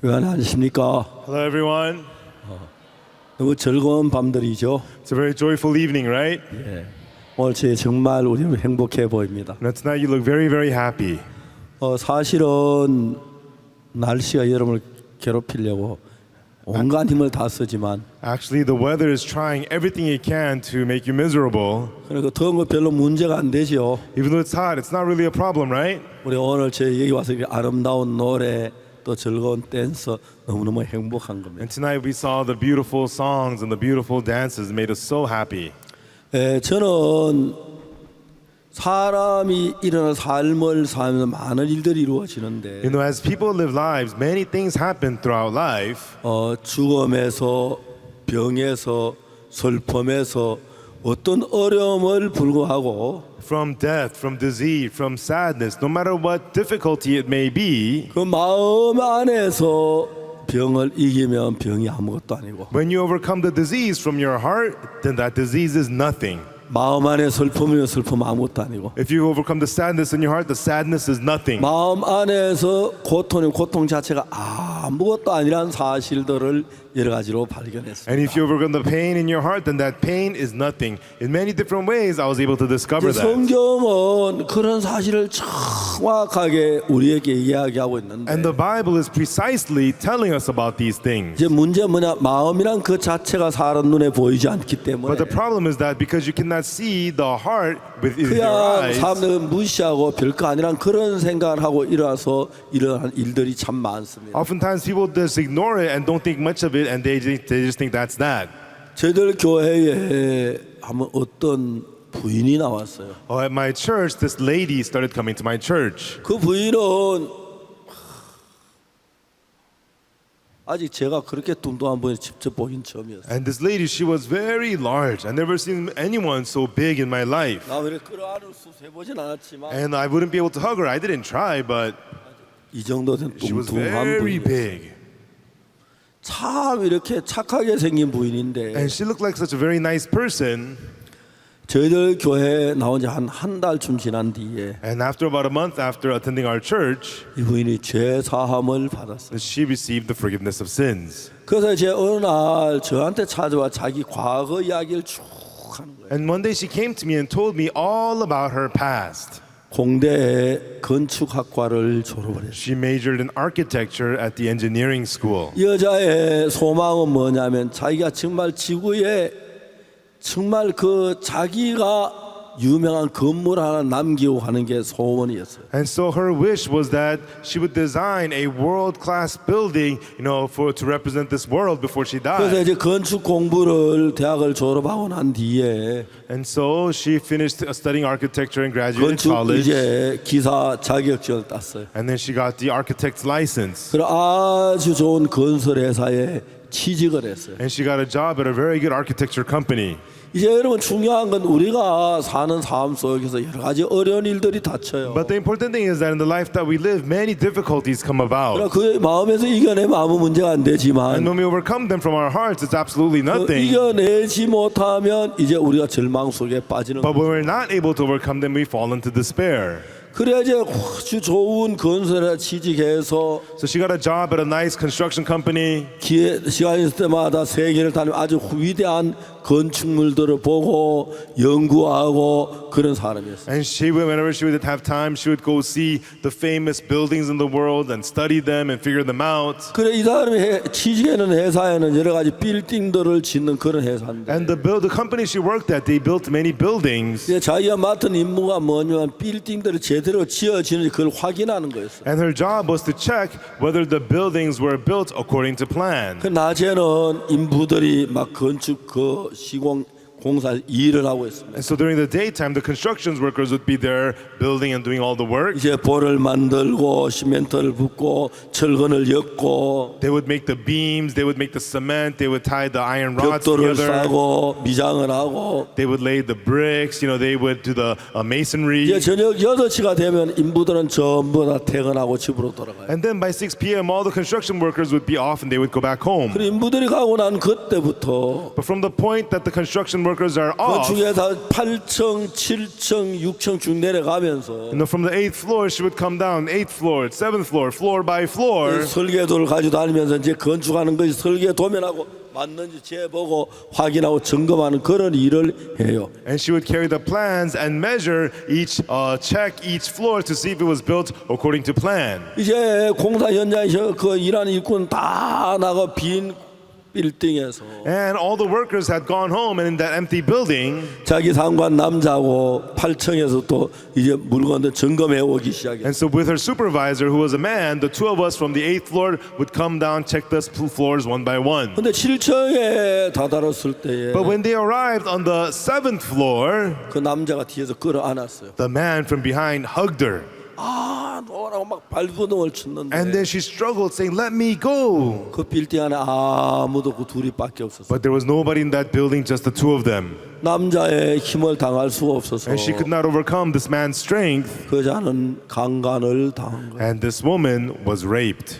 안녕하십니까. Hello, everyone. 너무 즐거운 밤들이죠. It's a very joyful evening, right? 오늘 정말 우리 행복해 보입니다. Now, tonight you look very, very happy. 사실은 날씨가 여러분을 괴롭히려고 온갖 힘을 다 쓰지만 Actually, the weather is trying everything it can to make you miserable. 그러니까 더운 거 별로 문제가 안 되죠. Even though it's hot, it's not really a problem, right? 우리 오늘 여기 와서 이렇게 아름다운 노래 또 즐거운 댄스 너무너무 행복한 겁니다. And tonight we saw the beautiful songs and the beautiful dances made us so happy. 저는 사람이 일어나 삶을 살면서 많은 일들이 이루어지는데 You know, as people live lives, many things happen throughout life. 죽음에서 병에서 슬픔에서 어떤 어려움을 불구하고 From death, from disease, from sadness, no matter what difficulty it may be, 그 마음 안에서 병을 이기면 병이 아무것도 아니고 when you overcome the disease from your heart, then that disease is nothing. 마음 안에 슬픔이면 슬픔 아무것도 아니고 If you overcome the sadness in your heart, the sadness is nothing. 마음 안에서 고통이 고통 자체가 아무것도 아니라는 사실들을 여러 가지로 발견했습니다. And if you overcome the pain in your heart, then that pain is nothing. In many different ways, I was able to discover that. 성경은 그런 사실을 정확하게 우리에게 이야기하고 있는데 And the Bible is precisely telling us about these things. 이제 문제는 뭐냐 마음이란 그 자체가 사람 눈에 보이지 않기 때문에 But the problem is that because you cannot see the heart with your 그냥 eyes, 사람들은 무시하고 별거 아니란 그런 생각을 하고 일어나서 이러한 일들이 참 많습니다. oftentimes people just ignore it and don't think much of it, and they just think that's that. 저희들 교회에 한번 어떤 부인이 나왔어요. Oh, at my church, this lady started coming to my church. 그 부인은 아직 제가 그렇게 뚱뚱한 분을 직접 보긴 처음이었어요. And this lady, she was very large. I never seen anyone so big in my life. 나 왜 끌어안을 수 해보진 않았지만 And I wouldn't be able to hug her. I didn't try, but 이 정도 된 she was 뚱뚱한 very 부인. big. 참 이렇게 착하게 생긴 부인인데 And she looked like such a very nice person. 저희들 교회에 나온 지 한 달쯤 지난 뒤에 And after about a month after attending our church, 이 부인이 죄 사함을 받았어요. she received the forgiveness of sins. 그래서 제 어느 날 저한테 찾아와 자기 과거 이야기를 쭉 하는 거예요. And one day she came to me and told me all about her past. 공대에 건축학과를 졸업을 했어요. She majored in architecture at the engineering school. 이 여자의 소망은 뭐냐면 자기가 정말 지구에 정말 그 자기가 유명한 건물 하나 남기고 하는 게 소원이었어요. And so her wish was that she would design a world-class building, to represent this world before she 그래서 died. 이제 건축 공부를 대학을 졸업하고 난 뒤에 And so she finished studying architecture and graduated 건축 college. 이제 기사 자격증을 땄어요. And then she got the architect's license. 그리고 아주 좋은 건설 회사에 취직을 했어요. And she got a job at a very good architecture company. 이제 여러분 중요한 건 우리가 사는 삶 속에서 여러 가지 어려운 일들이 닥쳐요. But the important thing is that in the life that we live, many difficulties come about. 그러나 그 마음에서 이겨내면 아무 문제가 안 And 되지만 when we overcome them from our hearts, it's absolutely nothing. 이겨내지 못하면 이제 우리가 절망 속에 빠지는 But 거예요. when we're not able to overcome them, we fall into despair. 그래야 이제 아주 좋은 건설에 취직해서 So she got a job at a nice construction company. 시간 있을 때마다 세계를 다니며 아주 위대한 건축물들을 보고 연구하고 그런 사람이었어요. And whenever she would have time, she would go see the famous buildings in the world and study them and figure them out. 그래 이 사람이 취직하는 회사에는 여러 가지 빌딩들을 짓는 그런 회사인데 And the company she worked at, they built many buildings. 이제 자기가 맡은 임무가 뭐냐면 빌딩들을 제대로 지어지는지 그걸 확인하는 거였어요. And her job was to check whether the buildings were built according to plan. 그 낮에는 인부들이 막 건축 그 시공 공사 일을 하고 있습니다. And so during the daytime, the construction workers would be there building and doing all the work. 이제 볼을 만들고 시멘트를 붓고 철근을 엮고 They would make the beams, they would make the cement, they would tie the iron rods 벽돌을 together. 싸고 미장을 하고 They would lay the bricks, they would do the masonry. 이제 저녁 8시가 되면 인부들은 전부 다 퇴근하고 집으로 돌아가요. And then by 6 p.m., all the construction workers would be off and they would go back home. 그리고 인부들이 가고 난 그때부터 But from the point that the construction workers are 그 off, 중에서 8층, 7층, 6층 쭉 내려가면서 from the 8th floor, she would come down 8th floor, 7th floor, floor by floor. 설계도를 가지고 다니면서 이제 건축하는 것이 설계 도면하고 맞는지 재보고 확인하고 점검하는 그런 일을 해요. And she would carry the plans and measure each, check each floor to see if it was built according to plan. 이제 공사 현장에서 그 일하는 일꾼 다 나가 빈 빌딩에서 And all the workers had gone home, and in that empty building, 자기 상관 남자하고 8층에서 또 이제 물건들 점검해 오기 시작했어요. and so with her supervisor, who was a man, the two of us from the 8th floor would come down, check the floors one by one. 근데 7층에 다다랐을 때에 But when they arrived on the 7th floor, 그 남자가 뒤에서 끌어안았어요. the man from behind hugged her. 아, 너라고 막 발버둥을 쳤는데 And then she struggled, saying, "Let me go." 그 빌딩 안에 아무도 그 둘이밖에 없었어요. But there was nobody in that building, just the two of them. 남자의 힘을 당할 수가 없어서 And she could not overcome this man's strength, 그 여자는 강간을 당한 거예요. and this woman was raped.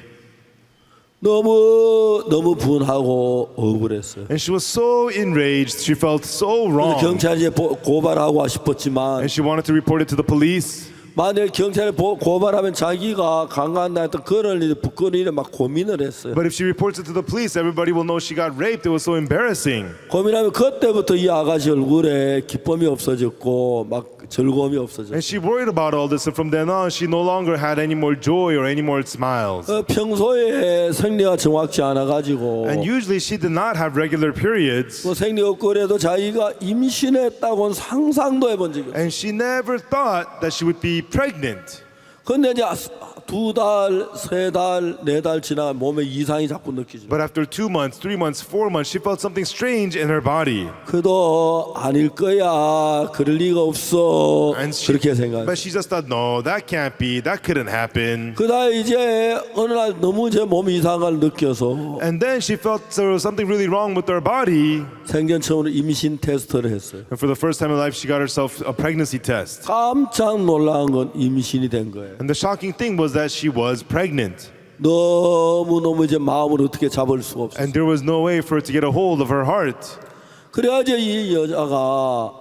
너무 분하고 억울했어요. And she was so enraged, she felt so wrong. 경찰에 고발하고 싶었지만 And she wanted to report it to the police. 만약 경찰에 고발하면 자기가 강간당했던 그런 일이 그런 일에 막 고민을 했어요. But if she reports it to the police, everybody will know she got raped. It was so embarrassing. 고민하면 그때부터 이 아가씨 얼굴에 기쁨이 없어졌고 막 즐거움이 없어졌어요. And she worried about all this, and from then on, she no longer had any more joy or any more smiles. 평소에 생리가 정확치 않아 가지고 And usually she did not have regular periods. 그 생리 없고 그래도 자기가 임신했다고는 상상도 해본 적이 없어요. And she never thought that she would be pregnant. 근데 이제 2달, 3달, 4달 지나 몸에 이상이 자꾸 느끼죠. But after 2 months, 3 months, 4 months, she felt something strange in her body. 그래도 아닐 거야. 그럴 리가 없어. And she, 그렇게 생각. but she just thought, no, that can't be. That couldn't happen. 그다음 이제 어느 날 너무 제 몸이 이상한 걸 느껴서 And then she felt there was something really wrong with her body. 생전 처음으로 임신 테스트를 했어요. And for the first time in life, she got herself a pregnancy test. 깜짝 놀란 건 임신이 된 거예요. And the shocking thing was that she was pregnant. 너무 이제 마음을 어떻게 잡을 수가 없어요. And there was no way for her to get a hold of her heart. 그래가지고 이 여자가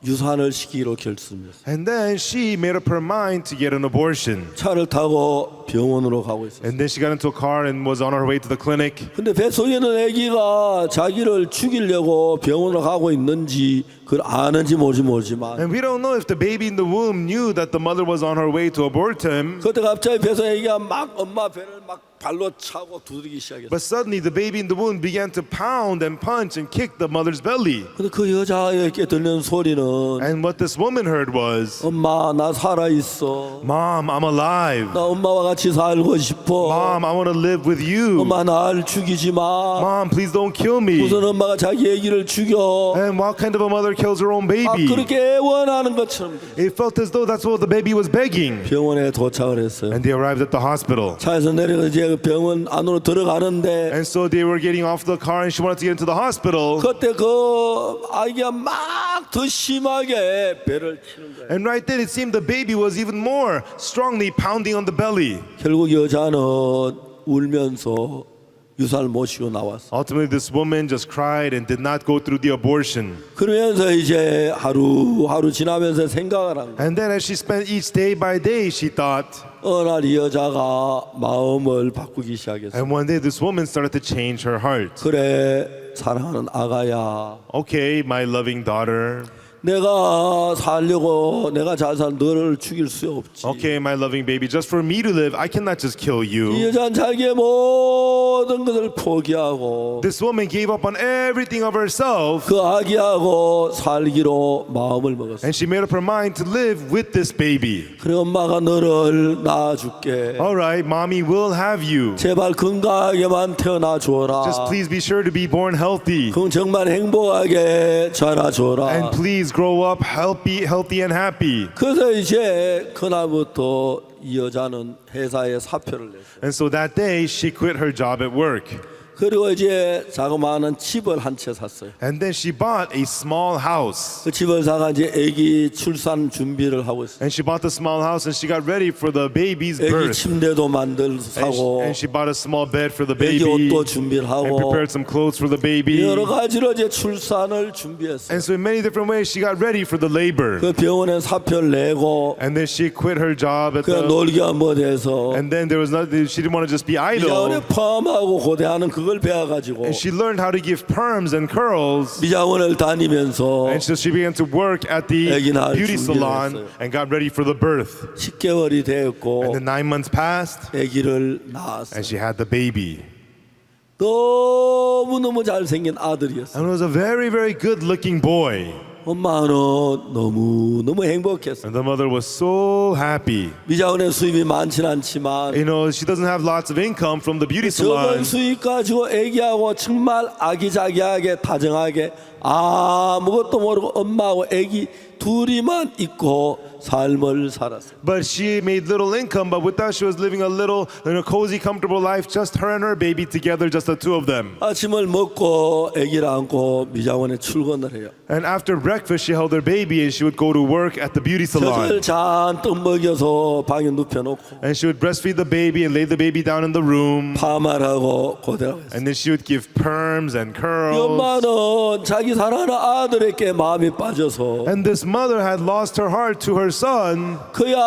유산을 시키기로 결심했어요. And then she made up her mind to get an abortion. 차를 타고 병원으로 가고 있었어요. And then she got into a car and was on her way to the clinic. 근데 뱃속에 있는 아기가 자기를 죽이려고 병원으로 가고 있는지 그걸 아는지 모르지만 And we don't know if the baby in the womb knew that the mother was on her way to abort him. 그때 갑자기 뱃속 아기가 막 엄마 배를 막 발로 차고 두드리기 시작했어요. But suddenly the baby in the womb began to pound and punch and kick the mother's belly. 근데 그 여자에게 들리는 소리는 And what this woman heard was, 엄마 나 살아 있어. "Mom, I'm alive. 나 엄마와 같이 살고 싶어. Mom, I want to live with you. 엄마 날 죽이지 마. Mom, please don't kill me." 무슨 엄마가 자기 아기를 죽여. And what kind of a mother kills her own 아, baby? 그렇게 원하는 것처럼 It felt as though that's what the baby was begging. 병원에 도착을 했어요. And they arrived at the hospital. 차에서 내려서 이제 그 병원 안으로 들어가는데 And so they were getting off the car and she wanted to get into the hospital. 그때 그 아기가 막 더 심하게 배를 치는 거예요. And right then it seemed the baby was even more strongly pounding on the belly. 결국 여자는 울면서 유산을 모시고 나왔어. Ultimately, this woman just cried and did not go through the abortion. 그러면서 이제 하루하루 지나면서 생각을 한 거예요. And then as she spent each day by day, she thought, 어느 날 이 여자가 마음을 바꾸기 시작했어요. and one day this woman started to change her heart. 그래 사랑하는 아가야, Okay, my loving daughter. 내가 살려고 내가 잘 살 너를 죽일 수 없지. Okay, my loving baby, just for me to live, I cannot just kill 이 you. 여자는 자기의 모든 것을 포기하고 This woman gave up on everything of herself, 그 아기하고 살기로 마음을 먹었어. and she made up her mind to live with this baby. 그래 엄마가 너를 낳아줄게. All right, mommy will have you. 제발 건강하게만 태어나 줘라. Just please be sure to be born healthy. 그럼 정말 행복하게 자라 줘라. And please grow up healthy and happy. 그래서 이제 그날부터 이 여자는 회사에 사표를 냈어요. And so that day, she quit her job at work. 그리고 이제 자그마한 집을 한 채 샀어요. And then she bought a small house. 그 집을 사가 이제 아기 출산 준비를 하고 있어요. And she bought the small house and she got ready for the baby's 아기 birth. 침대도 만들고 사고 And she bought a small bed for the 아기 baby 옷도 준비를 and 하고 prepared some clothes for the baby. 여러 가지로 이제 출산을 준비했어요. And so in many different ways she got ready for the labor. 그 병원에 사표를 내고 And then she quit her job at 그냥 the 놀기가 뭐 돼서 and then there was nothing she didn't want to just be idle. 미자원에 펌하고 고대하는 그걸 배워가지고 And she learned how to give perms and curls. 미자원을 다니면서 And so she began to work at the 애기 낳을 beauty 준비를 salon 했어요. and got ready for the birth. 10개월이 되었고 And then 9 months passed 아기를 낳았어요. and she had the baby. 너무너무 잘생긴 아들이었어요. And it was a very, very good looking boy. 엄마는 너무너무 행복했어요. And the mother was so happy. 미자원의 수입이 많진 않지만 You know, she doesn't have lots of income from the beauty 적은 salon. 수입 가지고 애기하고 정말 아기자기하게 다정하게 아무것도 모르고 엄마하고 애기 둘이만 있고 삶을 살았어요. But she made little income, but with that she was living a little, cozy, comfortable life, just her and her baby together, just the two of them. 아침을 먹고 애기를 안고 미자원에 출근을 해요. And after breakfast, she held her baby and she would go to work at the beauty 젖을 salon. 잔뜩 먹여서 방에 눕혀놓고 And she would breastfeed the baby and lay the baby down in the room. 파마하고 고대하고 했어요. And then she would give perms and 이 curls. 엄마는 자기 사랑하는 아들에게 마음이 빠져서 And this mother had lost her heart to her son. 그냥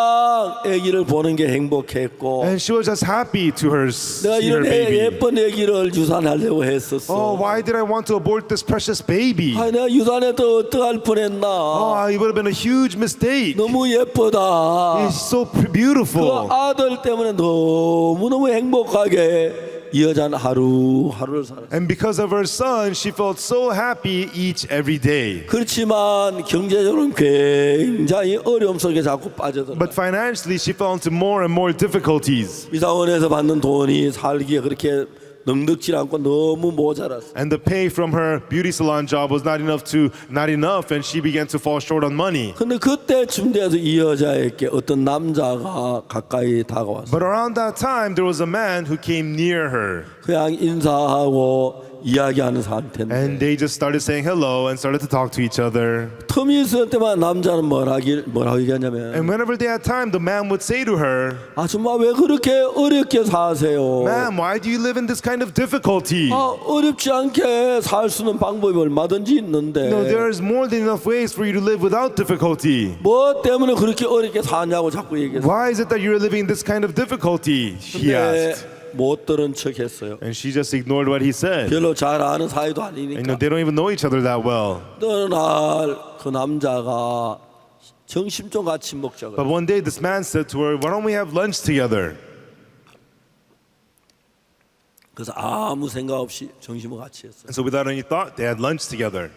아기를 보는 게 행복했고 And she was just happy to 내가 see her 이런 baby. 예쁜 아기를 유산하려고 Oh, 했었어. why did I want to abort this precious baby? 아, 내가 유산해도 어떡할 뻔했나. Oh, it would have been a huge mistake. 너무 예쁘다. It's so 그 beautiful. 아들 때문에 너무너무 행복하게 이 여자는 하루하루를 살았어요. And because of her son, she felt so happy each every day. 그렇지만 경제적으로는 굉장히 어려움 속에 자꾸 빠져들어요. But financially, she fell into more and more difficulties. 미사원에서 받는 돈이 살기에 그렇게 넉넉지 않고 너무 모자랐어요. And the pay from her beauty salon job was not enough, and she began to fall short on money. 근데 그때쯤 돼서 이 여자에게 어떤 남자가 가까이 다가왔어요. But around that time, there was a man who came near her. 그냥 인사하고 이야기하는 상태인데 And they just started saying hello and started to talk to each other. 틈이 있을 때만 남자는 뭐라고 얘기하냐면 And whenever they had time, the man would say to her, 아줌마 왜 그렇게 어렵게 사세요? Ma'am, why do you live in this kind of difficulty? 어렵지 않게 살 수 있는 방법이 얼마든지 있는데 No, there's more than enough ways for you to live without difficulty. 뭐 때문에 그렇게 어렵게 사냐고 자꾸 얘기했어요. Why is it that you're living in this kind of difficulty? He 근데 asked. 못 들은 척했어요. And she just ignored what he said. 별로 잘 아는 사이도 And, 아니니까. they don't even know each other that well. 어느 날 그 남자가 점심 좀 같이 먹자고. But one day this man said to her, why don't we have lunch together? 그래서 아무 생각 없이 점심을 같이 했어요. And so without any thought, they had lunch together.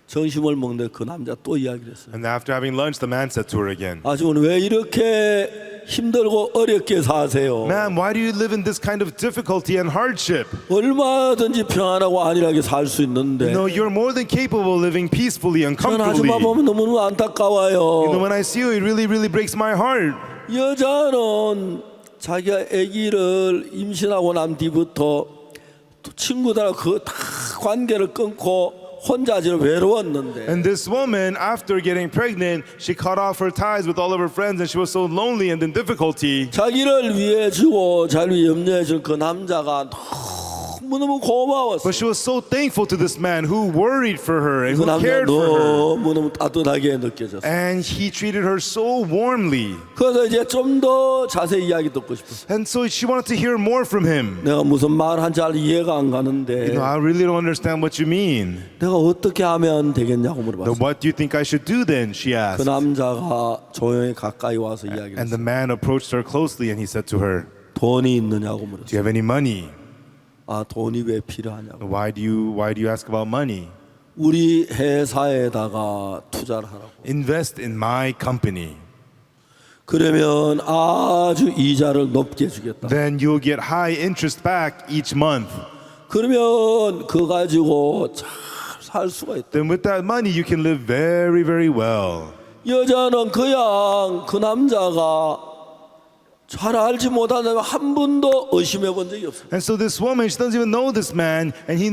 점심을 먹는데 그 남자 또 이야기를 했어요. And after having lunch, the man said to her again, 아줌마는 왜 이렇게 힘들고 어렵게 사세요? Ma'am, why do you live in this kind of difficulty and hardship? 얼마든지 평안하고 안일하게 살 수 있는데 No, you're more than capable of living peacefully and 저는 comfortably. 아줌마 보면 너무너무 안타까워요. When I see you, it really, really breaks my heart. 여자는 자기가 아기를 임신하고 난 뒤부터 친구들하고 그 다 관계를 끊고 혼자 아주 외로웠는데 And this woman, after getting pregnant, she cut off her ties with all of her friends and she was so lonely and in difficulty. 자기를 위해 주고 자기를 염려해 줄 그 남자가 너무너무 고마웠어요. But she was so thankful to this man who worried for her and 그 who 남자가 cared for her. 너무너무 따뜻하게 느껴졌어요. And he treated her so warmly. 그래서 이제 좀 더 자세히 이야기 듣고 싶었어요. And so she wanted to hear more from him. 내가 무슨 말 한지 잘 이해가 안 가는데 I really don't understand what you mean. 내가 어떻게 하면 되겠냐고 Then 물어봤어요. what do you think I should do then? She 그 asked. 남자가 조용히 가까이 와서 이야기를 And 했어요. the man approached her closely and he said to her, 돈이 있느냐고 do you 물었어요. have any money? 아, 돈이 왜 필요하냐고. Why do you ask about money? 우리 회사에다가 투자를 하라고. Invest in my company. 그러면 아주 이자를 높게 주겠다. Then you'll get high interest back each month. 그러면 그거 가지고 잘 살 수가 있다. Then with that money you can live very, very well. 여자는 그냥 그 남자가 잘 알지 못하다면 한 번도 의심해 본 적이 없어요. And so this woman, she doesn't even know this man, and she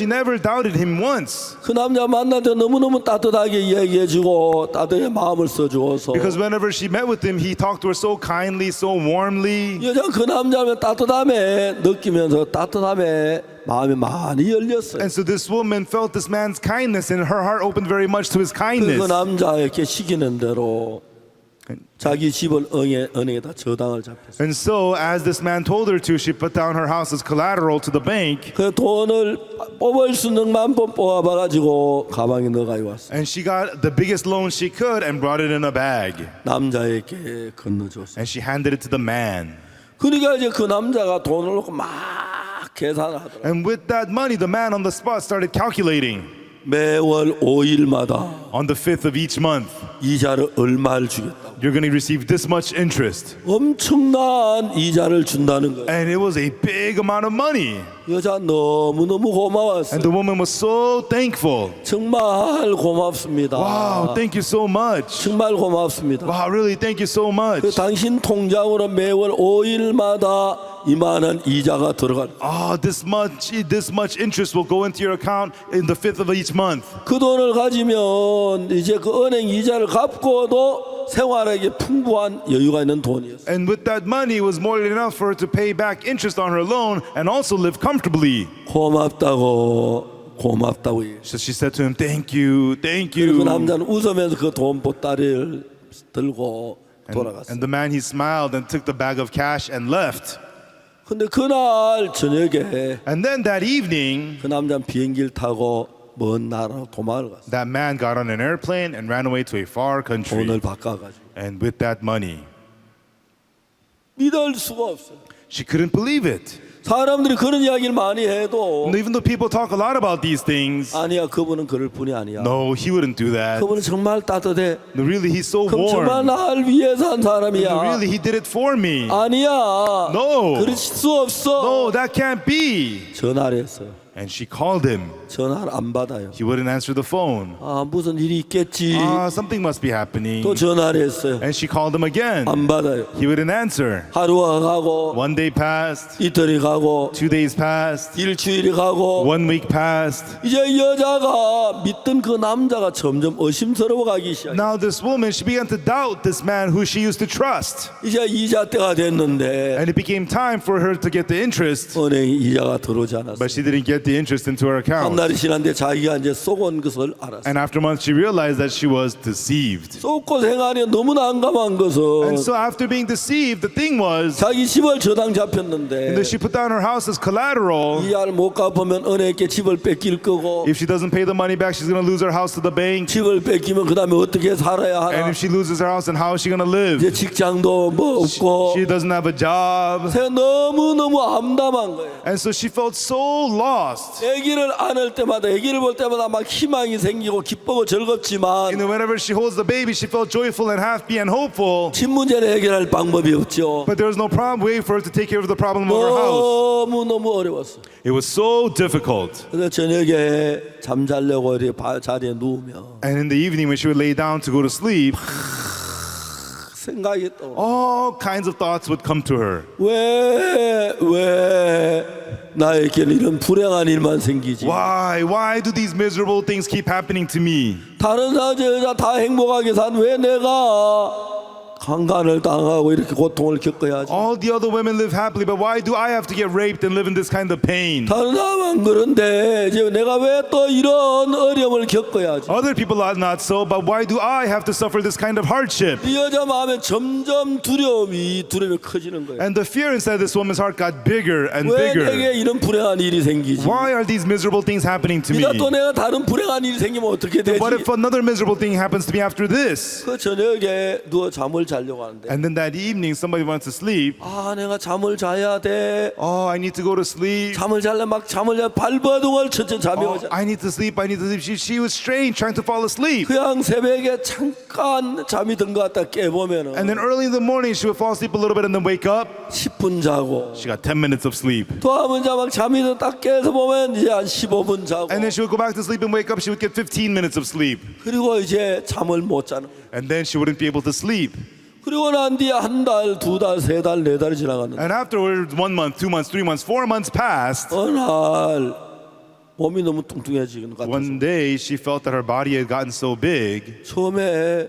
never doubted him once. 그 남자 만날 때 너무너무 따뜻하게 이야기해주고 따뜻하게 마음을 써주어서 Because whenever she met with him, he talked to her so kindly, so warmly. 여자 그 남자는 따뜻함에 느끼면서 따뜻함에 마음이 많이 열렸어요. And so this woman felt this man's kindness, and her heart opened very much to his 그 kindness. 남자에게 시키는 대로 자기 집을 은행에다 저당을 잡혔어요. And so, as this man told her to, she put down her house as collateral to the bank, 그 돈을 뽑을 수 있는 만큼 뽑아봐가지고 가방에 넣어가지고 왔어요. and she got the biggest loan she could and brought it in a bag. 남자에게 건너줬어요. And she handed it to the man. 그러니까 이제 그 남자가 돈을 놓고 막 계산을 하더라고요. And with that money, the man on the spot started calculating. 매월 5일마다 On the 5th of each month, 이자를 얼마를 주겠다고. you're going to receive this much interest. 엄청난 이자를 준다는 거예요. And it was a big amount of money. 여자 너무너무 고마웠어요. And the woman was so thankful. 정말 고맙습니다. Wow, thank you so much. 정말 고맙습니다. Wow, really, thank you so much. 그 당신 통장으로 매월 5일마다 이만한 이자가 들어갈. This much interest will go into your account in the 5th of each month. 그 돈을 가지면 이제 그 은행 이자를 갚고도 생활하기 풍부한 여유가 있는 돈이었어요. And with that money, it was more than enough for her to pay back interest on her loan and also live comfortably. 고맙다고 얘기해요. So she said to him, thank you, thank 그 you. 남자는 웃으면서 그 돈 보따리를 들고 돌아갔어요. And the man, he smiled and took the bag of cash and left. 근데 그날 저녁에 And then that evening, 그 남자는 비행기를 타고 먼 나라로 도망을 갔어요. that man got on an airplane and ran away to a far country. 돈을 바꿔가지고 And with that money, 믿을 수가 없어요. she couldn't believe it. 사람들이 그런 이야기를 많이 해도 And even though people talk a lot about these things, 아니야, 그분은 그럴 뿐이 아니야. no, he wouldn't do that. 그분은 정말 따뜻해. No, really, he's so 그럼 정말 warm. 나를 위해서 한 No, 사람이야. really, he did it for me. 아니야. No. 그럴 수 없어. No, that can't be. 전화를 했어요. And she called him. 전화를 안 받아요. He wouldn't answer the phone. 무슨 일이 있겠지. Something must be happening. 또 전화를 했어요. And she called him again. 안 받아요. He wouldn't answer. 하루가 가고 1 day passed. 이틀이 가고 2 days passed. 일주일이 가고 1 week passed. 이제 여자가 믿던 그 남자가 점점 의심스러워 가기 시작해요. Now this woman, she began to doubt this man who she used to trust. 이제 이자 때가 됐는데 And it became time for her to get the interest. 은행에 이자가 들어오지 않았어요. But she didn't get the interest into her 한 account. 달이 지났는데 자기가 이제 속은 것을 알았어요. And after months, she realized that she was deceived. 속고 생활이 너무 난감한 것은 And so after being deceived, the thing was, 자기 집을 저당 잡혔는데 that she put down her house as collateral. 이자를 못 갚으면 은행에 집을 뺏길 거고 If she doesn't pay the money back, she's going to lose her house to the bank. 집을 뺏기면 그 다음에 어떻게 살아야 And 하나. if she loses her house, then how is she going to live? 이제 직장도 뭐 없고 She doesn't have a job. 너무너무 암담한 거예요. And so she felt so lost. 아기를 안을 때마다 아기를 볼 때마다 막 희망이 생기고 기쁘고 즐겁지만 Whenever she holds the baby, she felt joyful and happy and hopeful. 집 문제를 해결할 방법이 없죠. But there was no problem way for her to take care of the problem of her house. 너무 어려웠어. It was so difficult. 그래서 저녁에 잠자려고 이렇게 자리에 누우면 And in the evening, when she would lay down to go to sleep, 생각이 또 all kinds of thoughts would come to her. 왜 나에게 이런 불행한 일만 생기지? Why do these miserable things keep happening to me? 다른 여자 다 행복하게 산 왜 내가 강간을 당하고 이렇게 고통을 겪어야지? All the other women live happily, but why do I have to get raped and live in this kind of pain? 다른 사람은 그런데 이제 내가 왜 또 이런 어려움을 겪어야지? Other people are not so, but why do I have to suffer this kind of hardship? 이 여자 마음에 점점 두려움이 커지는 거예요. And the fear inside this woman's heart got bigger and 왜 bigger. 내게 이런 불행한 일이 생기지? Why are these miserable things happening to me? 이다 또 내가 다른 불행한 일이 생기면 어떻게 되지? What if another miserable thing happens to me after this? 그 저녁에 누워 잠을 자려고 하는데 And then that evening, somebody wants to sleep. 내가 잠을 자야 돼. I need to go to sleep. 잠을 잘래 막 잠을 자 발버둥을 천천히 잠이 오자. I need to sleep. She was strained trying to fall asleep. 그냥 새벽에 잠깐 잠이 든 것 같다 깨보면은 And then early in the morning, she would fall asleep a little bit and then wake up. 10분 자고 She got 10 minutes of sleep. 또 한 번 자 막 잠이 딱 깨서 보면 이제 한 15분 자고 And then she would go back to sleep and wake up. She would get 15 minutes of sleep. 그리고 이제 잠을 못 자는 거예요. And then she wouldn't be able to sleep. 그리고 난 뒤에 한 달, 두 달, 세 달, 네 달이 지나갔는데 And afterwards, 1 month, 2 months, 3 months, 4 months passed. 어느 날 몸이 너무 뚱뚱해지는 것 같아서 One day, she felt that her body had gotten so big. 처음에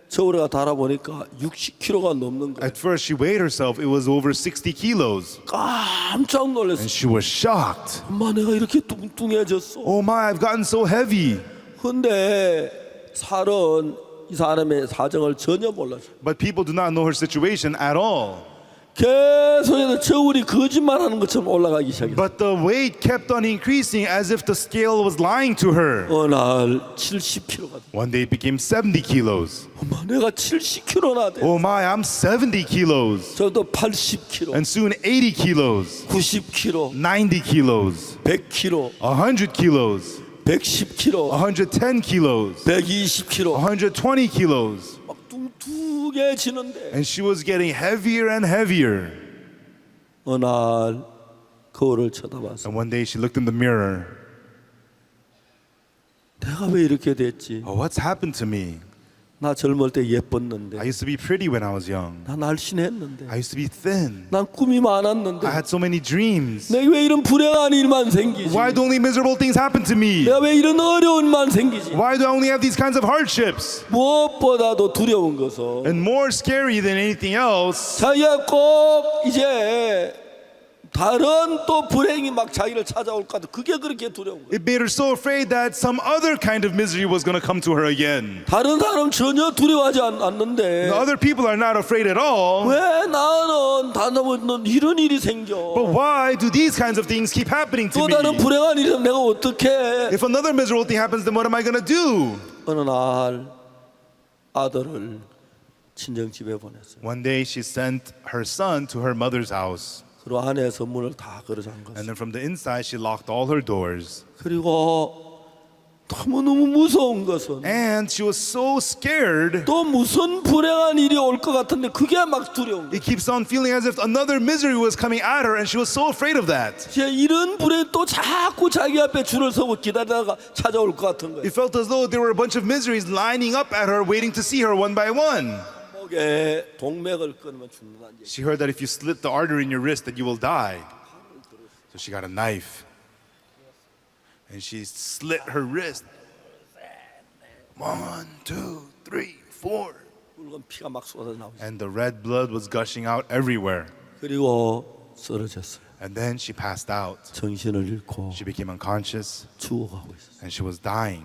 저울에가 달아보니까 60kg가 넘는 거예요. At first, she weighed herself. It was over 60 kilos. 깜짝 놀랐어요. And she was shocked. 엄마 내가 이렇게 뚱뚱해졌어. Oh my, I've gotten so heavy. 근데 살은 이 사람의 사정을 전혀 몰랐어요. But people do not know her situation at all. 계속해서 저울이 거짓말하는 것처럼 올라가기 시작했어요. But the weight kept on increasing as if the scale was lying to her. 어느 날 70kg가 돼. One day it became 70 kilos. 엄마 내가 70kg나 돼. Oh my, I'm 70 kilos. 저도 80kg, And soon 80 kilos, 90kg, 90 kilos, 100kg, 100 kilos, 110kg, 110 kilos, 120kg 120 kilos. 막 뚱뚱해지는데 And she was getting heavier and heavier. 어느 날 거울을 쳐다봤어. And one day she looked in the mirror. 내가 왜 이렇게 됐지? Oh, what's happened to me? 나 젊을 때 예뻤는데, I used to be pretty when I was young. 나 날씬했는데, I used to be thin. 난 꿈이 많았는데, I had so many dreams. 내가 왜 이런 불행한 일만 생기지? Why do only miserable things happen to me? 내가 왜 이런 어려운 일만 생기지? Why do I only have these kinds of hardships? 무엇보다도 두려운 것은 And more scary than anything else, 자기가 꼭 이제 다른 또 불행이 막 자기를 찾아올 것 같아. 그게 그렇게 두려운 거야. it made her so afraid that some other kind of misery was going to come to her again. 다른 사람 전혀 두려워하지 않는데 The other people are not afraid at all. 왜 나는 다른 이런 일이 생겨? But why do these kinds of things keep happening to 또 다른 me? 불행한 일이 있으면 내가 어떻게 해? If another miserable thing happens, then what am I going to do? 어느 날 아들을 친정집에 보냈어요. One day she sent her son to her mother's house. 그리고 안에서 문을 다 걸어 잠갔어요. And then from the inside, she locked all her doors. 그리고 너무너무 무서운 것은 And she was so scared. 또 무슨 불행한 일이 올 것 같은데 그게 막 두려운 거예요. It keeps on feeling as if another misery was coming at her, and she was so afraid of that. 이제 이런 불행이 또 자꾸 자기 앞에 줄을 서고 기다리다가 찾아올 것 같은 거예요. It felt as though there were a bunch of miseries lining up at her, waiting to see her one by one. 목에 동맥을 끊으면 죽는다는 얘기. She heard that if you slit the artery in your wrist, that you will die. So she got a knife, and she slit her wrist. 1, 2, 3, 4. 붉은 피가 막 쏟아 나오죠. And the red blood was gushing out everywhere. 그리고 쓰러졌어요. And then she passed out. 정신을 잃고 She became unconscious, 죽어가고 있었어요. and she was dying.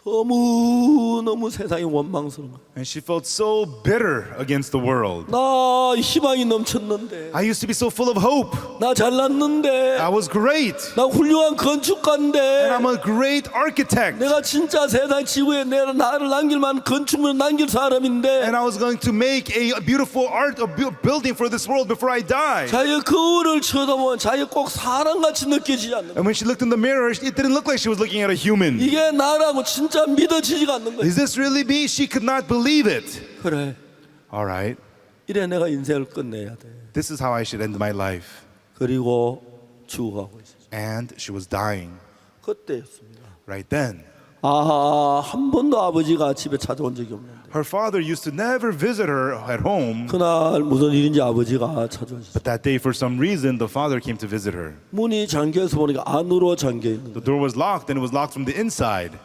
너무 세상이 원망스러운 거예요. And she felt so bitter against the world. 나 희망이 넘쳤는데, I used to be so full of hope. 나 잘났는데, I was great. 나 훌륭한 And 건축가인데, I'm a great architect. 내가 진짜 세상 지구에 내가 나를 남길 만한 건축물을 남길 사람인데, And I was going to make a beautiful building for this world before I die. 자기가 거울을 쳐다보면 자기가 꼭 사람같이 느껴지지 않는 거예요. And when she looked in the mirror, it didn't look like she was looking at a human. 이게 나라고 진짜 믿어지지가 않는 거예요. Is this really me? She could not believe it. 그래, All right, 이래 내가 인생을 끝내야 돼. this is how I should end my life. 그리고 죽어가고 있었어요. And she was dying 그때였습니다. right then. 한 번도 아버지가 집에 찾아온 적이 없는데 Her father used to never visit her at home. 그날 무슨 일인지 아버지가 찾아오셨어요. But that day, for some reason, the father came to visit her. 문이 잠겨서 보니까 안으로 잠겨 있는 The 거예요. door was locked, and it was locked from the inside.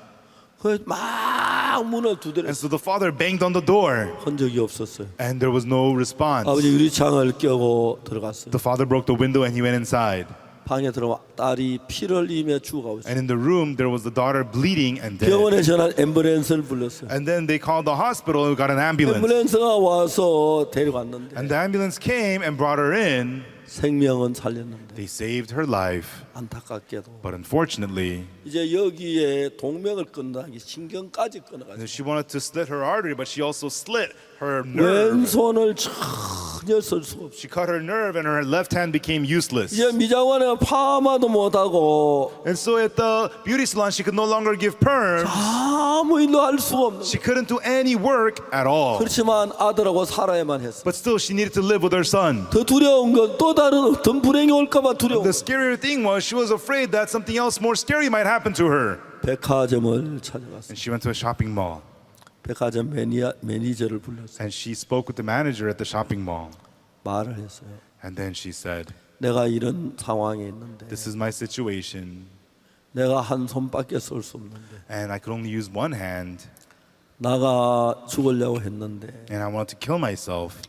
그래서 막 문을 두드려 And so the father banged on the door, 한 적이 없었어요. and there was no response. 아버지 유리창을 껴고 들어갔어요. The father broke the window, and he went inside. 방에 들어와 딸이 피를 흘리며 죽어가고 있어요. And in the room, there was the daughter bleeding and dead. 병원에 전화 앰뷸런스를 불렀어요. And then they called the hospital and got an ambulance. 앰뷸런스가 와서 데려갔는데 And the ambulance came and brought her in. 생명은 살렸는데 They saved her life. 안타깝게도 But unfortunately, 이제 여기에 동맥을 끊는다는 게 신경까지 끊어가지고 she wanted to slit her artery, but she also slit her nerve. 왼손을 전혀 쓸 수가 없어요. She cut her nerve, and her left hand became useless. 이제 미장원에 파마도 못하고 And so at the beauty salon, she could no longer give perms. 아무 일도 할 수가 없는 She couldn't do any work at all. 그렇지만 아들하고 살아야만 했어. But still, she needed to live with her son. 더 두려운 건 또 다른 어떤 불행이 올까봐 두려워. The scarier thing was she was afraid that something else more scary might happen to her. 백화점을 찾아갔어. And she went to a shopping mall. 백화점 매니저를 불렀어요. And she spoke with the manager at the shopping mall. 말을 했어요. And then she said, 내가 이런 상황에 있는데 this is my situation. 내가 한 손밖에 쓸 수 없는데 And I could only use one hand. 나가 죽으려고 했는데 And I wanted to kill myself.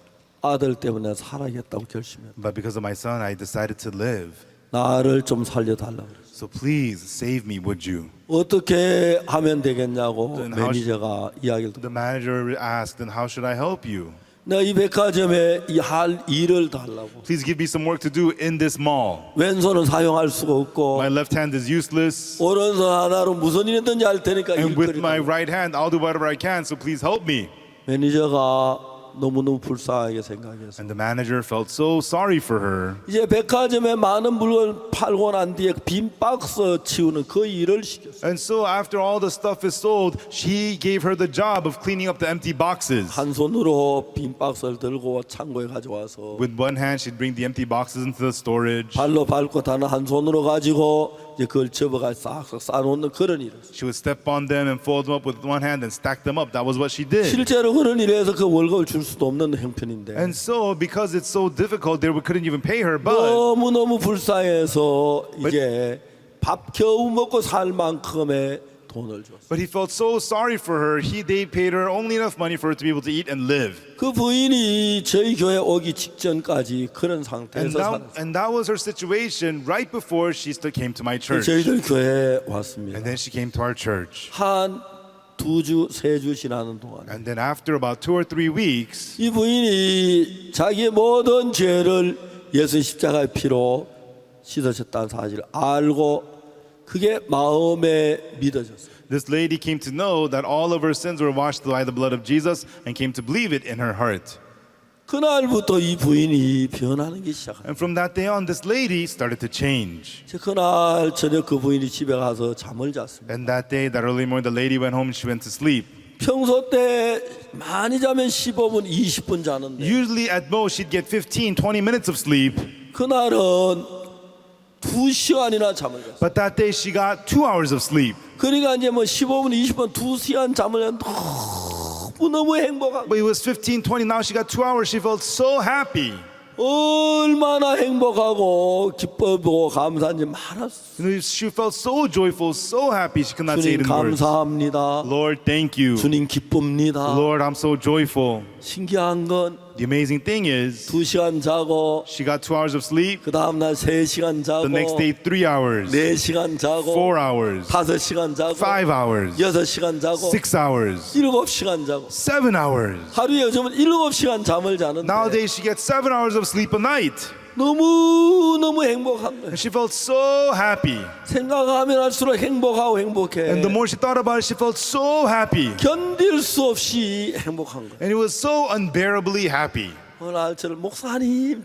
아들 때문에 살아야겠다고 결심했다. But because of my son, I decided to live. 나를 좀 살려달라고 그랬어요. So please save me, would you? 어떻게 하면 되겠냐고 Then how 매니저가 이야기를 듣고 The manager asked, then how should I help you? 내가 이 백화점에 이 할 일을 달라고. Please give me some work to do in this mall. 왼손은 사용할 수가 없고 My left hand is useless. 오른손 하나로 무슨 일이든지 할 테니까 And with my 일거리. right hand, I'll do whatever I can, so please help me. 매니저가 너무너무 불쌍하게 생각해서 And the manager felt so sorry for her. 이제 백화점에 많은 물건 팔고 난 뒤에 빈 박스 치우는 그 일을 시켰어요. And so after all the stuff is sold, she gave her the job of cleaning up the empty boxes. 한 손으로 빈 박스를 들고 창고에 가져와서 With one hand, she'd bring the empty boxes into the storage. 발로 밟고 다는 한 손으로 가지고 이제 그걸 접어가 싹싹 쌓아놓는 그런 일을. She would step on them and fold them up with one hand and stack them up. That was what she did. 실제로 그런 일에서 그 월급을 줄 수도 없는 형편인데 And so, because it's so difficult, they couldn't even pay her. But 너무너무 불쌍해서 이제 밥 겨우 먹고 살 만큼의 돈을 줬어요. he felt so sorry for her. They paid her only enough money for her to be able to eat and live. 그 부인이 저희 교회 오기 직전까지 그런 And 상태에서 살았어요. that was her situation right before she still came to my church. 저희들 교회에 왔습니다. And then she came to our church. 한 2주, 3주 지나는 동안 And then after about 2 or 3 weeks, 이 부인이 자기의 모든 죄를 예수 십자가의 피로 씻으셨다는 사실을 알고 그게 마음에 믿어졌어요. this lady came to know that all of her sins were washed by the blood of Jesus and came to believe it in her heart. 그날부터 이 부인이 변하는 게 시작합니다. And from that day on, this lady started to change. 그날 저녁 그 부인이 집에 가서 잠을 잤습니다. And that day, that early morning, the lady went home and she went to sleep. 평소 때 많이 자면 15분, 20분 자는데 Usually at most, she'd get 15, 20 minutes of sleep. 그날은 2시간이나 잠을 잤어요. But that day, she got 2 hours of sleep. 그러니까 이제 뭐 15분, 20분, 2시간 잠을 자면 너무 행복하고 But it was 15, 20. Now she got 2 hours. She felt so happy. 얼마나 행복하고 기쁘고 감사한지 많았어요. You know, she felt so joyful, so happy. She could not say 주님 it in words. 감사합니다. Lord, thank you. 주님 기쁩니다. Lord, I'm so joyful. 신기한 건 The amazing thing is, 2시간 자고 she got 2 hours of sleep. 그 다음날 3시간 자고 The next day, 3 hours, 4시간 자고 4 hours, 5시간 자고 5 hours, 6시간 자고 6 hours, 7시간 자고 7 hours. 하루에 요즘은 7시간 잠을 자는데 Nowadays, she gets 7 hours of sleep a night. 너무 행복한 거예요. And she felt so happy. 생각하면 할수록 행복하고 행복해. And the more she thought about it, she felt so happy. 견딜 수 없이 행복한 거예요. And it was so unbearably happy. 어느 날 저를 목사님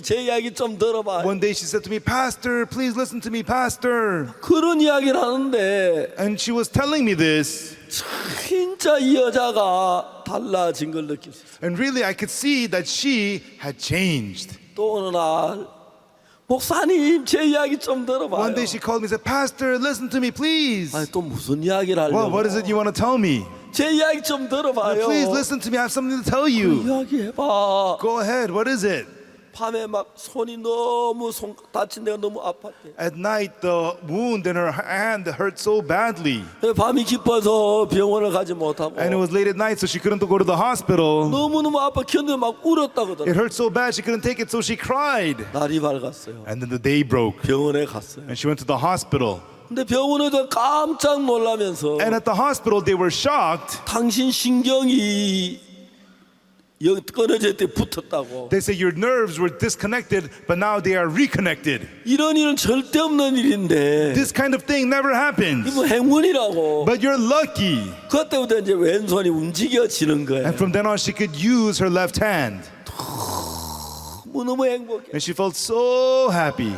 제 이야기 좀 들어봐요. One day she said to me, Pastor, please listen to me, Pastor. 그런 이야기를 하는데 And she was telling me this. 진짜 이 여자가 달라진 걸 느낄 수 있어요. And really, I could see that she had changed. 또 어느 날 목사님 제 이야기 좀 들어봐요. One day she called me and said, Pastor, listen to me, please. 아니 또 무슨 이야기를 Well, 하려고? what is it you want to tell me? 제 이야기 좀 들어봐요. Please listen to me. I have something to tell you. 이야기 해봐. Go ahead. What is it? 밤에 막 손이 너무 다친 데가 너무 아팠대. At night, the wound in her hand hurt so badly. 밤이 깊어서 병원을 가지 못하고 And it was late at night, so she couldn't go to the hospital. 너무너무 아파 견뎌 막 울었다 It 그러더라고. hurt so bad, she couldn't take it, so she cried. 날이 밝았어요. And then the day broke, 병원에 갔어요. and she went to the hospital. 근데 병원에서 깜짝 놀라면서 And at the hospital, they were shocked. 당신 신경이 끊어질 때 붙었다고. They say your nerves were disconnected, but now they are reconnected. 이런 일은 절대 없는 일인데 This kind of thing never happens. 이거 행운이라고. But you're lucky. 그때부터 이제 왼손이 움직여지는 거예요. And from then on, she could use her left hand. 너무 행복해. And she felt so happy.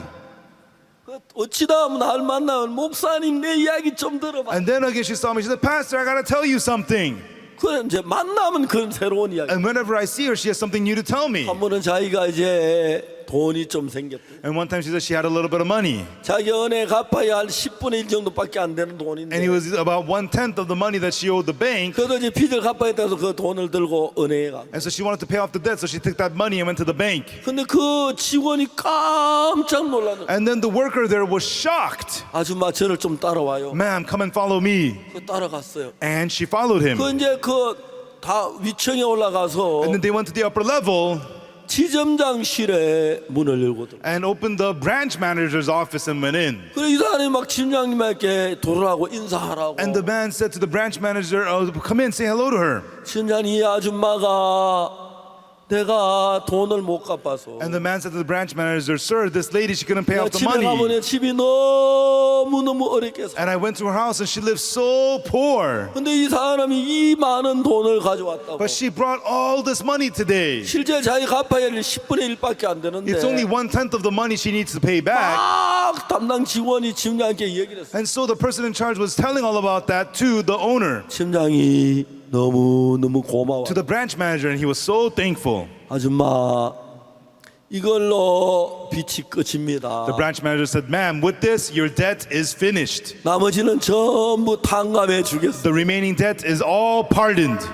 어찌다 날 만나면 목사님 내 이야기 좀 들어봐. And then again, she saw me. She said, Pastor, I got to tell you something. 그래 이제 만나면 그런 새로운 이야기. And whenever I see her, she has something new to tell me. 한 번은 자기가 이제 돈이 좀 생겼대. And one time she said she had a little bit of money. 자기 은행 갚아야 할 10분의 1 정도밖에 안 되는 And 돈인데 it was about 1/10 of the money that she owed the bank. 그래도 이제 빚을 갚아야 돼서 그 돈을 들고 은행에 가. And so she wanted to pay off the debt, so she took that money and went to the bank. 근데 그 직원이 깜짝 놀라는 And then the worker there was shocked. 아줌마 저를 좀 따라와요. Ma'am, come and follow me. 그 따라갔어요. And she followed him. 그 이제 그 다 위층에 올라가서 And then they went to the upper level 지점장실에 문을 열고 들어. and opened the branch manager's office and went in. 그래 이 사람이 막 지점장님에게 돌아가고 인사하라고. And the man said to the branch manager, oh, come in, say hello to her. 지점장님 이 아줌마가 내가 돈을 못 갚아서 And the man said to the branch manager, sir, this lady, she couldn't pay 내가 off the 집에 money. 가보니 집이 너무너무 어렵게 살. And I went to her house and she lived so poor. 근데 이 사람이 이 많은 돈을 가져왔다고. But she brought all this money today. 실제 자기 갚아야 할 10분의 1밖에 안 되는데 It's only 1/10 of the money she needs to pay back. 막 담당 직원이 지점장께 얘기를 했어요. And so the person in charge was telling all about that to the owner, 지점장이 너무너무 고마워. to the branch manager, and he was so thankful. 아줌마 이걸로 빚이 끝입니다. The branch manager said, ma'am, with this, your debt is finished. 나머지는 전부 탕감해 주겠어. The remaining debt is all pardoned.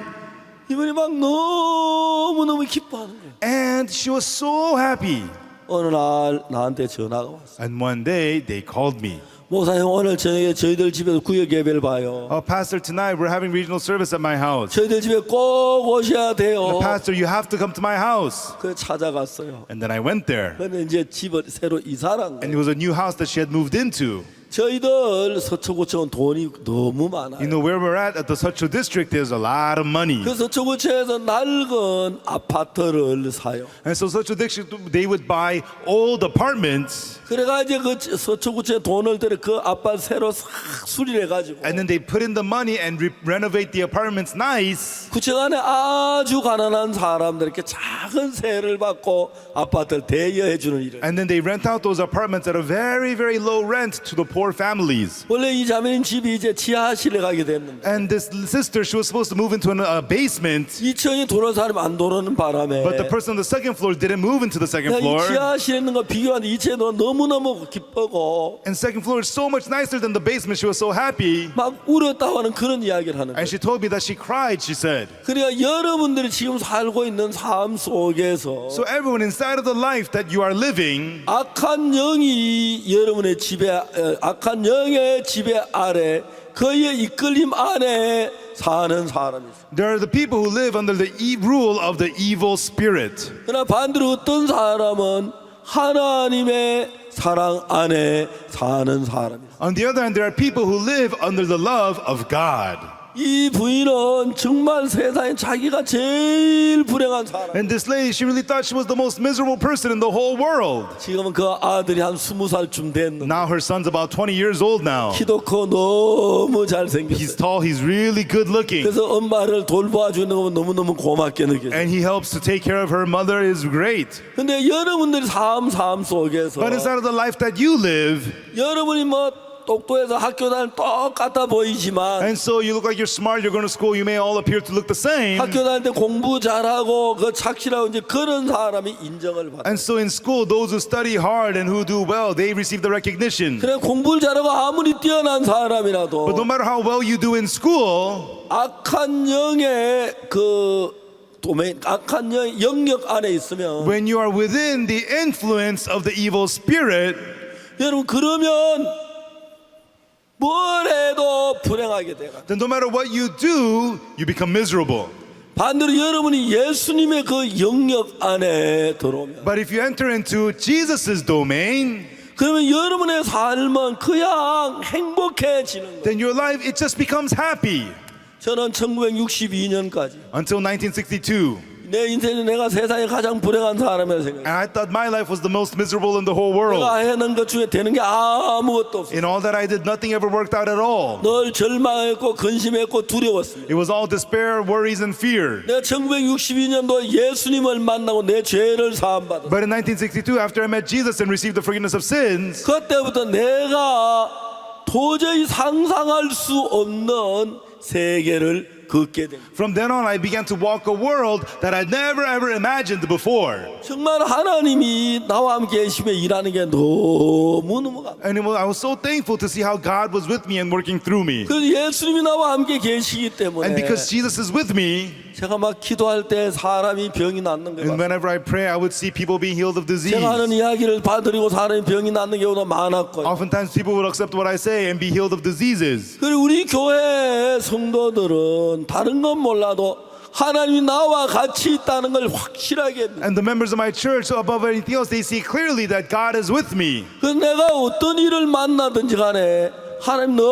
이분이 막 너무너무 기뻐하는 거예요. And she was so happy. 어느 날 나한테 전화가 왔어. And one day they called me. 목사님 오늘 저녁에 저희들 집에서 구역 예배를 봐요. Oh, Pastor, tonight we're having regional service at my house. 저희들 집에 꼭 오셔야 돼요. Pastor, you have to come to my house. 그래서 찾아갔어요. And then I went there. 근데 이제 집을 새로 이사한 And 거예요. it was a new house that she had moved into. 저희들 서초구청은 돈이 너무 많아요. You know, where we're at the Seocho district, there's a lot of money. 그 서초구청에서 낡은 아파트를 사요. And so Seocho district, they would buy old apartments. 그래가 이제 그 서초구청에 돈을 들여 그 아파트 새로 싹 수리해가지고 And then they put in the money and renovate the apartments nice. 구청 안에 아주 가난한 사람들에게 작은 세를 받고 아파트를 대여해 주는 일을. And then they rent out those apartments at a very, very low rent to the poor families. 원래 이 자매님 집이 이제 지하실에 가게 됐는데 And this sister, she was supposed to move into a basement. 2층에 들어온 사람이 안 들어오는 바람에 But the person on the second floor didn't move into the second 이 floor. 지하실에 있는 거 비교하는데 2층에 들어온 너무너무 기쁘고 And second floor is so much nicer than the basement. She was so happy. 막 울었다고 하는 그런 이야기를 하는 거예요. And she told me that she cried, she said. 그러니까 여러분들이 지금 살고 있는 삶 속에서 So everyone inside of the life that you are living, 악한 영이 여러분의 지배, 악한 영의 지배 아래 그의 이끌림 안에 사는 사람이 있어요. there are the people who live under the rule of the evil spirit. 그러나 반대로 어떤 사람은 하나님의 사랑 안에 사는 사람이 있어요. On the other hand, there are people who live under the love of God. 이 부인은 정말 세상에 자기가 제일 불행한 사람. And this lady, she really thought she was the most miserable person in the whole world. 지금은 그 아들이 한 20살쯤 됐는데 Now her son's about 20 years old now. 키도 커 너무 He's 잘생겼어요. tall, he's really good looking. 그래서 엄마를 돌봐주는 건 너무너무 고맙게 느껴져요. And he helps to take care of her mother is great. 근데 여러분들이 삶 속에서 But inside of the life that you live, 여러분이 뭐 똑똑해서 학교 다닐 똑같아 보이지만 and so you look like you're smart, you're going to school, you may all appear to look the same. 학교 다닐 때 공부 잘하고 그 착실하고 이제 그런 사람이 인정을 받아. And so in school, those who study hard and who do well, they receive the recognition. 그래 공부를 잘하고 아무리 뛰어난 사람이라도 But no matter how well you do in school, 악한 영의 그 도메인, 악한 영 영역 안에 있으면 when you are within the influence of the evil spirit, 여러분 그러면 뭘 해도 불행하게 돼가. then no matter what you do, you become miserable. 반대로 여러분이 예수님의 그 영역 안에 들어오면 But if you enter into Jesus' domain, 그러면 여러분의 삶은 그냥 행복해지는 거예요. then your life, it just becomes happy. 저는 1962년까지 Until 1962. 내 인생에 내가 세상에 가장 불행한 사람이라 생각해요. And I thought my life was the most miserable in the whole world. 내가 해놓은 것 중에 되는 게 아무것도 없어요. In all that I did, nothing ever worked out at all. 늘 절망했고 근심했고 두려웠습니다. It was all despair, worries, and fear. 내가 1962년도에 예수님을 만나고 내 죄를 사함받았어요. But in 1962, after I met Jesus and received the forgiveness of sins, 그때부터 내가 도저히 상상할 수 없는 세계를 걷게 됩니다. From then on, I began to walk a world that I'd never ever imagined before. 정말 하나님이 나와 함께 계시며 일하는 게 너무너무 감사해요. And I was so thankful to see how God was with me and working through me. 그래서 예수님이 나와 함께 계시기 And 때문에 because Jesus is with me, 제가 막 기도할 때 사람이 병이 낫는 거예요. and whenever I pray, I would see people being healed of disease. 제가 하는 이야기를 받으리고 사람이 병이 낫는 경우도 많았고요. Oftentimes, people would accept what I say and be healed of diseases. 그리고 우리 교회 성도들은 다른 건 몰라도 하나님이 나와 같이 있다는 걸 확실하게 합니다. And the members of my church, so above anything else, they see clearly that God is with me. 그래서 내가 어떤 일을 만나든지 간에 하나님 늘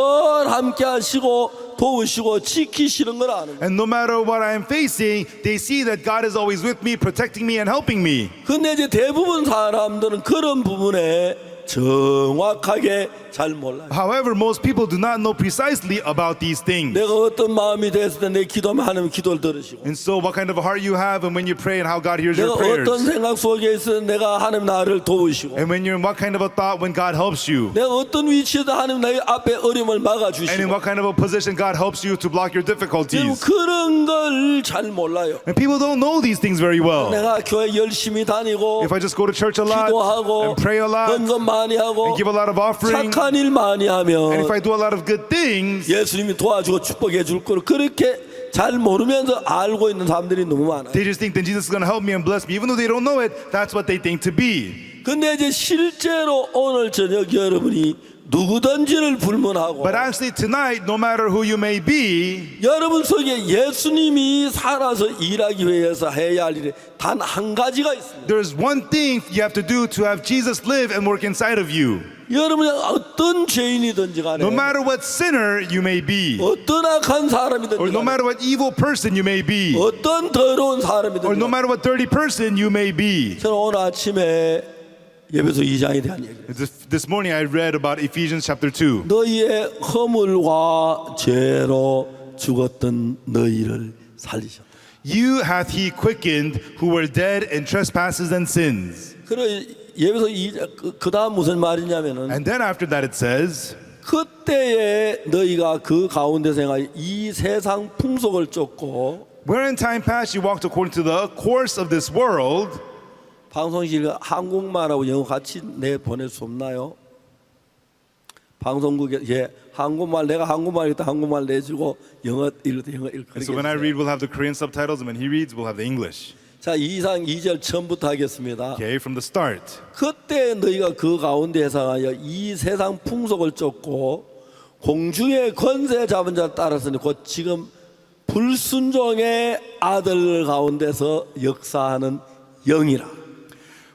함께 하시고 도우시고 지키시는 걸 아는 거예요. And no matter what I'm facing, they see that God is always with me, protecting me and helping me. 근데 이제 대부분 사람들은 그런 부분에 정확하게 잘 몰라요. However, most people do not know precisely about these things. 내가 어떤 마음이 됐을 때 내 기도하면 하나님 기도를 들으시고 And so what kind of a heart you have and when you pray and how God hears 내가 your prayers. 어떤 생각 속에 있을 때 내가 하나님 나를 도우시고 And when you're in what kind of a thought when God helps you. 내가 어떤 위치에서 하나님 나의 앞에 어려움을 And in 막아주시고 what kind of a position God helps you to block your difficulties. 그런 걸 잘 몰라요. And people don't know these things very well. 내가 교회 열심히 다니고 If I just go to church a lot 기도하고 and pray a lot 헌금 많이 하고 and give a lot of offering, 착한 일 많이 하면 and if I do a lot of good things, 예수님이 도와주고 축복해 줄 거를 그렇게 잘 모르면서 알고 있는 사람들이 너무 많아요. they just think that Jesus is going to help me and bless me. Even though they don't know it, that's what they think to be. 근데 이제 실제로 오늘 저녁 여러분이 누구든지를 불문하고 But actually tonight, no matter who you may be, 여러분 속에 예수님이 살아서 일하기 위해서 해야 할 일이 단 한 가지가 있습니다. there's one thing you have to do to have Jesus live and work inside of you. 여러분이 어떤 죄인이든지 간에 No matter what sinner you may be, 어떤 악한 or 사람이든지 no 간에 matter what evil person you may be, 어떤 더러운 or 사람이든지 no 간에 matter what dirty person you may be. 저는 오늘 아침에 예배소 2장에 대한 얘기입니다. This morning I read about Ephesians chapter 2. 너희의 허물과 죄로 죽었던 너희를 살리셨다. You hath he quickened who were dead in trespasses and sins. 그래 예배소 2장 그 다음 무슨 말이냐면은 And then after that it says, 그때에 너희가 그 가운데서 행하여 이 세상 풍속을 쫓고 where in time past you walked according to the course of this world. 방송실 한국말하고 영어 같이 내 보낼 수 없나요? 방송국에 한국말 내가 한국말 일단 한국말 내주고 영어 읽을 때 영어 읽고 And so when I read, we'll have the Korean subtitles, and when he reads, we'll have the English. 자 2장 2절 처음부터 하겠습니다. Okay, from the start. 그때 너희가 그 가운데 해상하여 이 세상 풍속을 쫓고 공중의 권세 잡은 자를 따랐으니 곧 지금 불순종의 아들 가운데서 역사하는 영이라.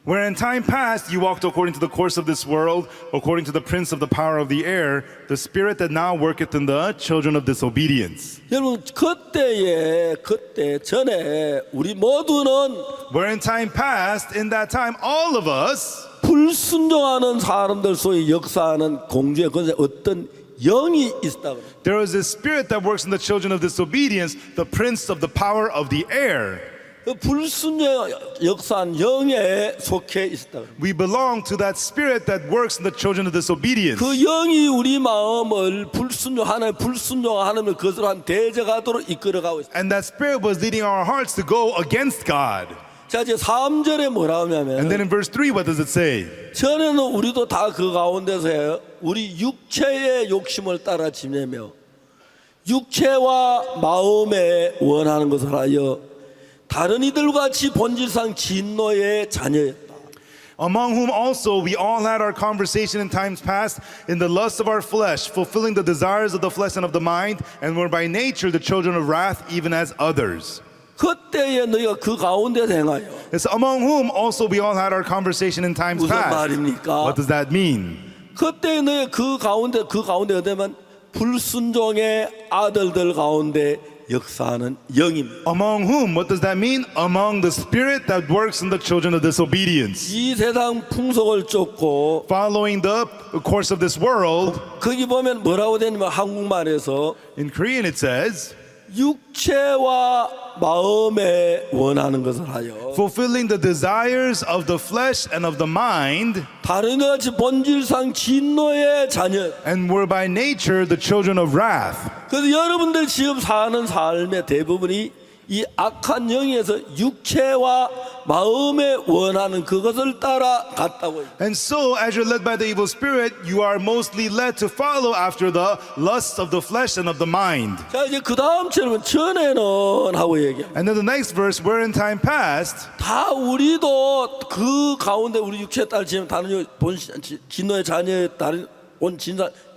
Where in time past you walked according to the course of this world, according to the prince of the power of the air, the spirit that now worketh in the children of disobedience. 여러분 그때 전에 우리 모두는 Where in time past, in that time, all of us, 불순종하는 사람들 속에 역사하는 공주의 권세 어떤 영이 있다. there was this spirit that works in the children of disobedience, the prince of the power of the air. 그 불순종 역사한 영에 속해 있다. We belong to that spirit that works in the children of disobedience. 그 영이 우리 마음을 불순종하는 것으로 한 대적하도록 이끌어가고 있습니다. And that spirit was leading our hearts to go against God. 자 이제 3절에 뭐라 And then 하냐면 in verse 3, what does it say? 전에는 우리도 다 그 가운데서 해요. 우리 육체의 욕심을 따라 지내며 육체와 마음에 원하는 것을 하여 다른 이들과 같이 본질상 진노의 자녀였다. Among whom also we all had our conversation in times past in the lust of our flesh, fulfilling the desires of the flesh and of the mind, and were by nature the children of wrath, even as others. 그때에 너희가 그 가운데 행하여 It's among whom also we all had our conversation in times 무슨 past. 말입니까? What does that mean? 그때 너희 그 가운데 어되면 불순종의 아들들 가운데 역사하는 영입니다. Among whom? What does that mean? Among the spirit that works in the children of disobedience. 이 세상 풍속을 쫓고 Following the course of this world, 거기 보면 뭐라고 되냐면 한국말에서 in Korean it says, 육체와 마음에 원하는 것을 하여 fulfilling the desires of the flesh and of the mind, 다른 것 같이 본질상 진노의 자녀. and were by nature the children of wrath. 그래서 여러분들 지금 사는 삶의 대부분이 이 악한 영에서 육체와 마음에 원하는 그것을 따라갔다고 해요. And so, as you're led by the evil spirit, you are mostly led to follow after the lusts of the flesh and of the mind. 자 이제 그 다음 절은 전에는 하고 얘기해요. And then the next verse, where in time past, 다 우리도 그 가운데 우리 육체에 따라 지금 다른 본 진노의 자녀 다른 온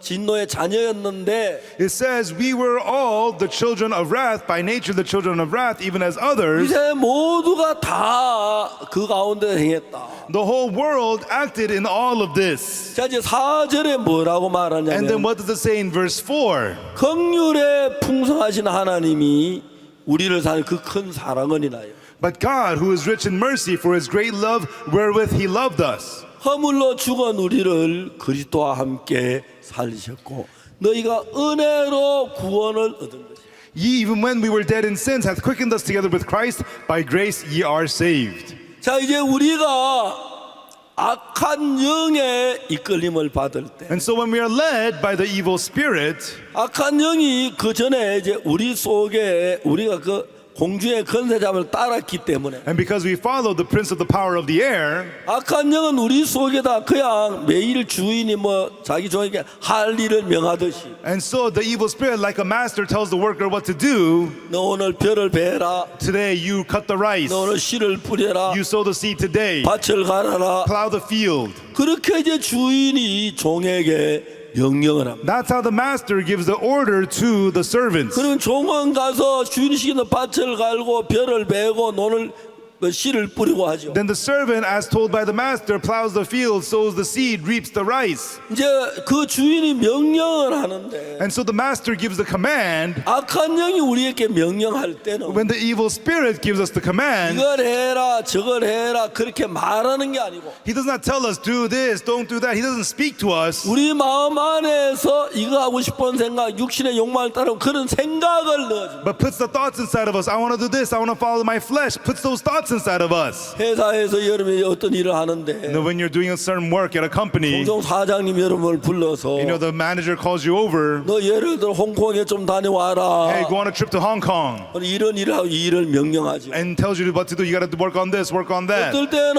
진노의 자녀였는데 it says, we were all the children of wrath, by nature the children of wrath, even as others. 이제 모두가 다 그 가운데 행했다. The whole world acted in all of this. 자 이제 4절에 뭐라고 And then 말하냐면 what does it say in verse 4? 긍휼에 풍성하신 하나님이 우리를 사는 그 큰 사랑을 인하여 But God, who is rich in mercy, for his great love wherewith he loved us, 허물로 죽은 우리를 그리스도와 함께 살리셨고 너희가 은혜로 구원을 얻은 것이다. ye even when we were dead in sins hath quickened us together with Christ, by grace ye are saved. 자 이제 우리가 악한 영의 이끌림을 받을 때 And so when we are led by the evil spirit, 악한 영이 그 전에 이제 우리 속에 우리가 그 공주의 권세잡을 따랐기 때문에 and because we follow the prince of the power of the air, 악한 영은 우리 속에다 그냥 매일 주인이 뭐 자기 종에게 할 일을 명하듯이 and so the evil spirit, like a master tells the worker what to do, 너 오늘 벼를 베라 today you cut the rice, 너 오늘 씨를 뿌려라 you sow the seed today, 밭을 갈아라 plow the field. 그렇게 이제 주인이 종에게 명령을 합니다. That's how the master gives the order to the servants. 그러면 종은 가서 주인이 시키는 밭을 갈고 벼를 베고 논을 씨를 뿌리고 하죠. Then the servant, as told by the master, plows the field, sows the seed, reaps the rice. 이제 그 주인이 명령을 하는데 And so the master gives the command. 악한 영이 우리에게 명령할 때는 When the evil spirit gives us the command, 이걸 해라 저걸 해라 그렇게 말하는 게 아니고 he does not tell us, do this, don't do that. He doesn't speak to us. 우리 마음 안에서 이거 하고 싶은 생각 육신의 욕망을 따르는 그런 생각을 넣어줍니다. But puts the thoughts inside of us. I want to do this. I want to follow my flesh. Puts those thoughts inside of us. 회사에서 여러분이 어떤 일을 하는데 You know, when you're doing a certain work at a company, 종종 사장님 여러분을 불러서 you know, the manager calls you over. 너 예를 들어 홍콩에 좀 다녀와라 Hey, go on a trip to Hong Kong. 이런 일을 하고 이 일을 명령하죠. And tells you what to do. You got to work on this, work on that. 어떨 때는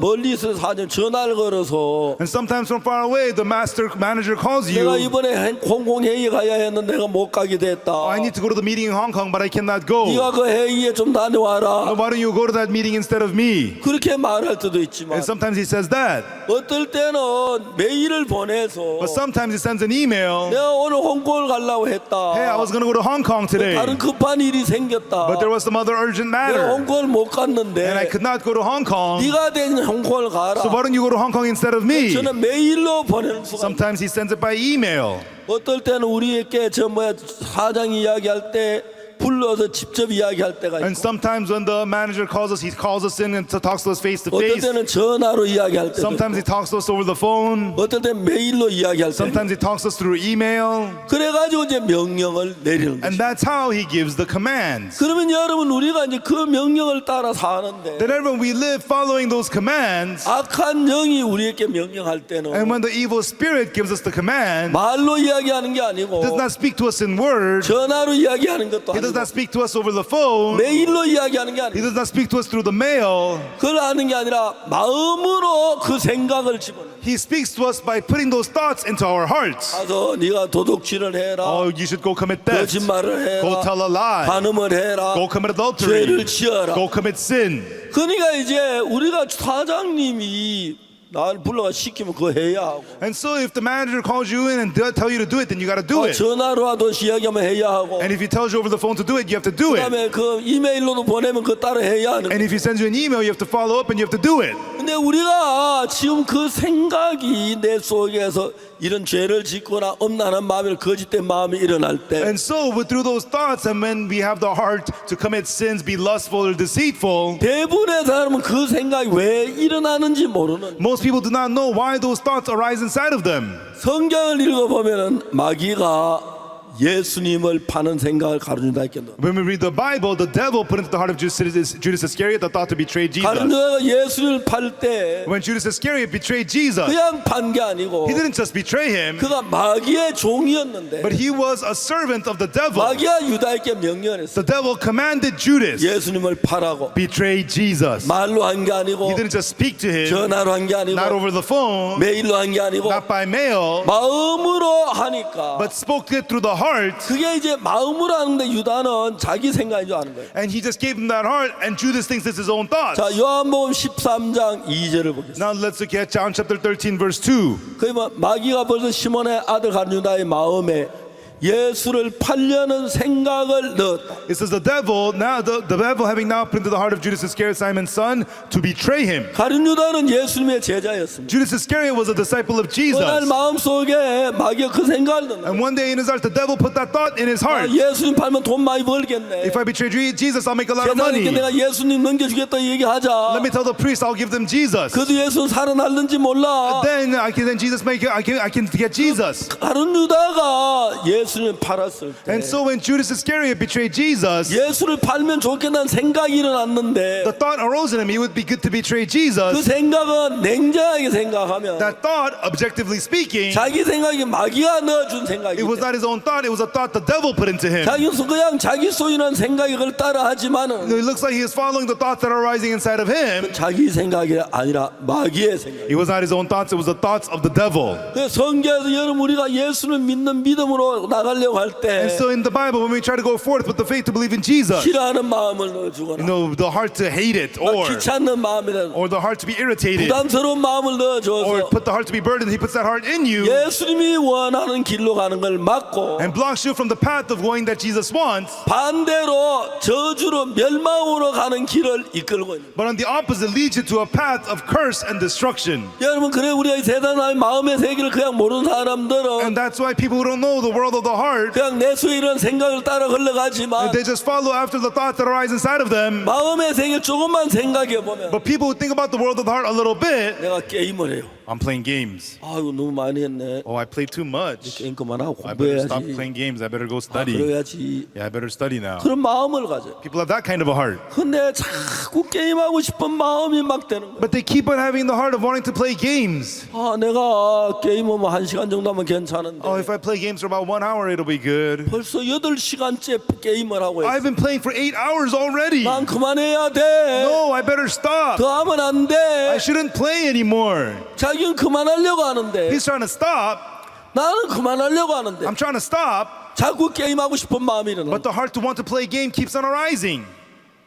멀리서 사장 전화를 걸어서 And sometimes from far away, the manager calls 내가 you. 이번에 홍콩 회의 가야 했는데 내가 못 가게 됐다. I need to go to the meeting in Hong Kong, but I cannot go. 네가 그 회의에 좀 다녀와라. Why don't you go to that meeting instead of me? 그렇게 말할 때도 있지만 And sometimes he says that. 어떨 때는 메일을 보내서 But sometimes he sends an email. 내가 오늘 홍콩을 가려고 했다. Hey, I was going to go to Hong Kong today, 다른 급한 일이 생겼다. but there was some other urgent 내가 matter, 홍콩을 못 and I 갔는데 could not go to Hong Kong. 네가 된 홍콩을 가라. So why don't you go to Hong Kong instead of me? 저는 메일로 보내는 수가 있어요. Sometimes he sends it by email. 어떨 때는 우리에게 저 뭐야 사장이 이야기할 때 불러서 직접 이야기할 때가 And 있고 sometimes when the manager calls us, he calls us in and talks to us face to 어떨 face. 때는 전화로 이야기할 때도 Sometimes he 있고 talks to us over the phone. 어떨 때는 메일로 이야기할 때도 있고 Sometimes he talks to us through email. 그래가지고 이제 명령을 내리는 And 거죠. that's how he gives the commands. 그러면 여러분 우리가 이제 그 명령을 따라 사는데 Then when we live following those commands, 악한 영이 우리에게 명령할 때는 and when the evil spirit gives us the command, 말로 이야기하는 게 아니고 he does not speak to us in words. 전화로 이야기하는 것도 He does 아니고 not speak to us over the phone. 메일로 이야기하는 게 He 아니고 does not speak to us through the mail. 그걸 하는 게 아니라 마음으로 그 생각을 집어넣어. He speaks to us by putting those thoughts into our hearts. 가서 네가 도둑질을 해라. Oh, you should go commit theft. 거짓말을 Go 해라. tell a lie. 간음을 해라. Go commit adultery. 죄를 지어라. Go commit sin. 그러니까 이제 우리가 사장님이 나를 불러가 시키면 그거 해야 하고 And so if the manager calls you in and tell you to do it, then you got to do it. 전화로라도 이야기하면 해야 하고 And if he tells you over the phone to do it, you have to do it. 그다음에 그 이메일로도 보내면 그거 따라 해야 하는 And 거예요. if he sends you an email, you have to follow up and you have to do it. 근데 우리가 지금 그 생각이 내 속에서 이런 죄를 짓거나 엄란한 마음이 거짓된 마음이 일어날 때 And so through those thoughts, and when we have the heart to commit sins, be lustful or deceitful, 대부분의 사람은 그 생각이 왜 일어나는지 모르는 most people do not know why those thoughts arise inside of them. 성경을 읽어보면 마귀가 예수님을 파는 생각을 가룟유다에게 넣어. When we read the Bible, the devil put into the heart of Judas Iscariot the thought to betray Jesus. 가룟유다가 예수님을 팔 때 When Judas Iscariot betrayed Jesus, 그냥 판 게 아니고 he didn't just betray him, 그가 마귀의 종이었는데 but he was a servant of the devil. 마귀가 유다에게 명령했어. The devil commanded Judas 예수님을 팔라고. betray Jesus. 말로 한 게 아니고 He didn't just speak to him, 전화로 한 게 아니고 not over the phone, 메일로 한 게 아니고 not by mail, 마음으로 하니까 but spoke it through the heart. 그게 이제 마음으로 하는데 유다는 자기 생각인 줄 아는 거예요. And he just gave him that heart, and Judas thinks it's his own thoughts. 자, 요한복음 13장 2절을 보겠습니다. Now let's look at John chapter 13, verse 2. 그 마귀가 벌써 시몬의 아들 가룟유다의 마음에 예수를 팔려는 생각을 넣었다. It says the devil having now put into the heart of Judas Iscariot, Simon's son, to betray him. 가룟유다는 예수님의 제자였습니다. Judas Iscariot was a disciple of Jesus. 그날 마음속에 마귀가 그 생각을 넣는 And one day in his heart, the devil put that thought in his heart. 예수님 팔면 돈 많이 벌겠네. If I betray Jesus, I'll make a lot of money. 제자님께 내가 예수님 넘겨주겠다 얘기하자. Let me tell the priest, I'll give them Jesus. 그래도 예수는 살아날는지 몰라. Then Jesus I can get Jesus. 가룟유다가 예수님을 팔았을 때 And so when Judas Iscariot betrayed Jesus, 예수를 팔면 좋겠다는 생각이 일어났는데 the thought arose in him, it would be good to betray 그 Jesus. 생각은 냉정하게 생각하면 That thought, objectively speaking, 자기 생각이 마귀가 넣어준 it 생각이기 was 때문에 not his 오wn thought, it was a thought the devil put into him. 자기 그냥 자기 소유난 생각이 그걸 따라하지만은 It looks like he is following the thoughts that are rising inside of him. 자기 생각이 아니라 마귀의 생각. It was not his own thoughts, it was the thoughts of the devil. 그 성경에서 여러분 우리가 예수를 믿는 믿음으로 나가려고 할 때 And so in the Bible, when we try to go forth with the faith to believe in Jesus, 싫어하는 마음을 넣어주거나 the heart to hate it, 귀찮는 마음이라 or the heart to be irritated, 부담스러운 마음을 or 넣어줘서 put the heart to be burdened, he puts that heart in you 예수님이 원하는 길로 가는 걸 막고 and blocks you from the path of going that Jesus wants. 반대로 저주로 멸망으로 가는 길을 이끌고 있는. But on the opposite, leads you to a path of curse and destruction. 여러분 그래 우리가 이 세상의 마음의 세계를 그냥 모르는 사람들은 And that's why people who don't know the world of the heart, 그냥 내수 이런 생각을 따라 흘러가지만 they just follow after the thoughts that arise inside of them. 마음의 세계 조금만 생각해 보면 But people who think about the world of the heart a little bit, 내가 게임을 해요. I'm playing games. 아이고 너무 많이 했네. Oh, I played too much. 게임 그만하고 I better stop 공부해야지. playing games. I better go study. 그래야지. Yeah, I better study now. 그런 마음을 가져. People have that kind of a heart. 근데 자꾸 게임하고 싶은 마음이 막 되는 거야. But they keep on having the heart of wanting to play games. 아 내가 게임은 뭐 1시간 정도 하면 괜찮은데 Oh, if I play games for about 1 hour, it'll be good. 벌써 8시간째 게임을 하고 있어. I've been playing for 8 hours already. 난 그만해야 돼. No, I better stop. 더 하면 안 돼. I shouldn't play anymore. 자기는 그만하려고 하는데 He's trying to stop. 나는 그만하려고 하는데 I'm trying to stop. 자꾸 게임하고 싶은 마음이 일어나. But the heart to want to play game keeps on arising.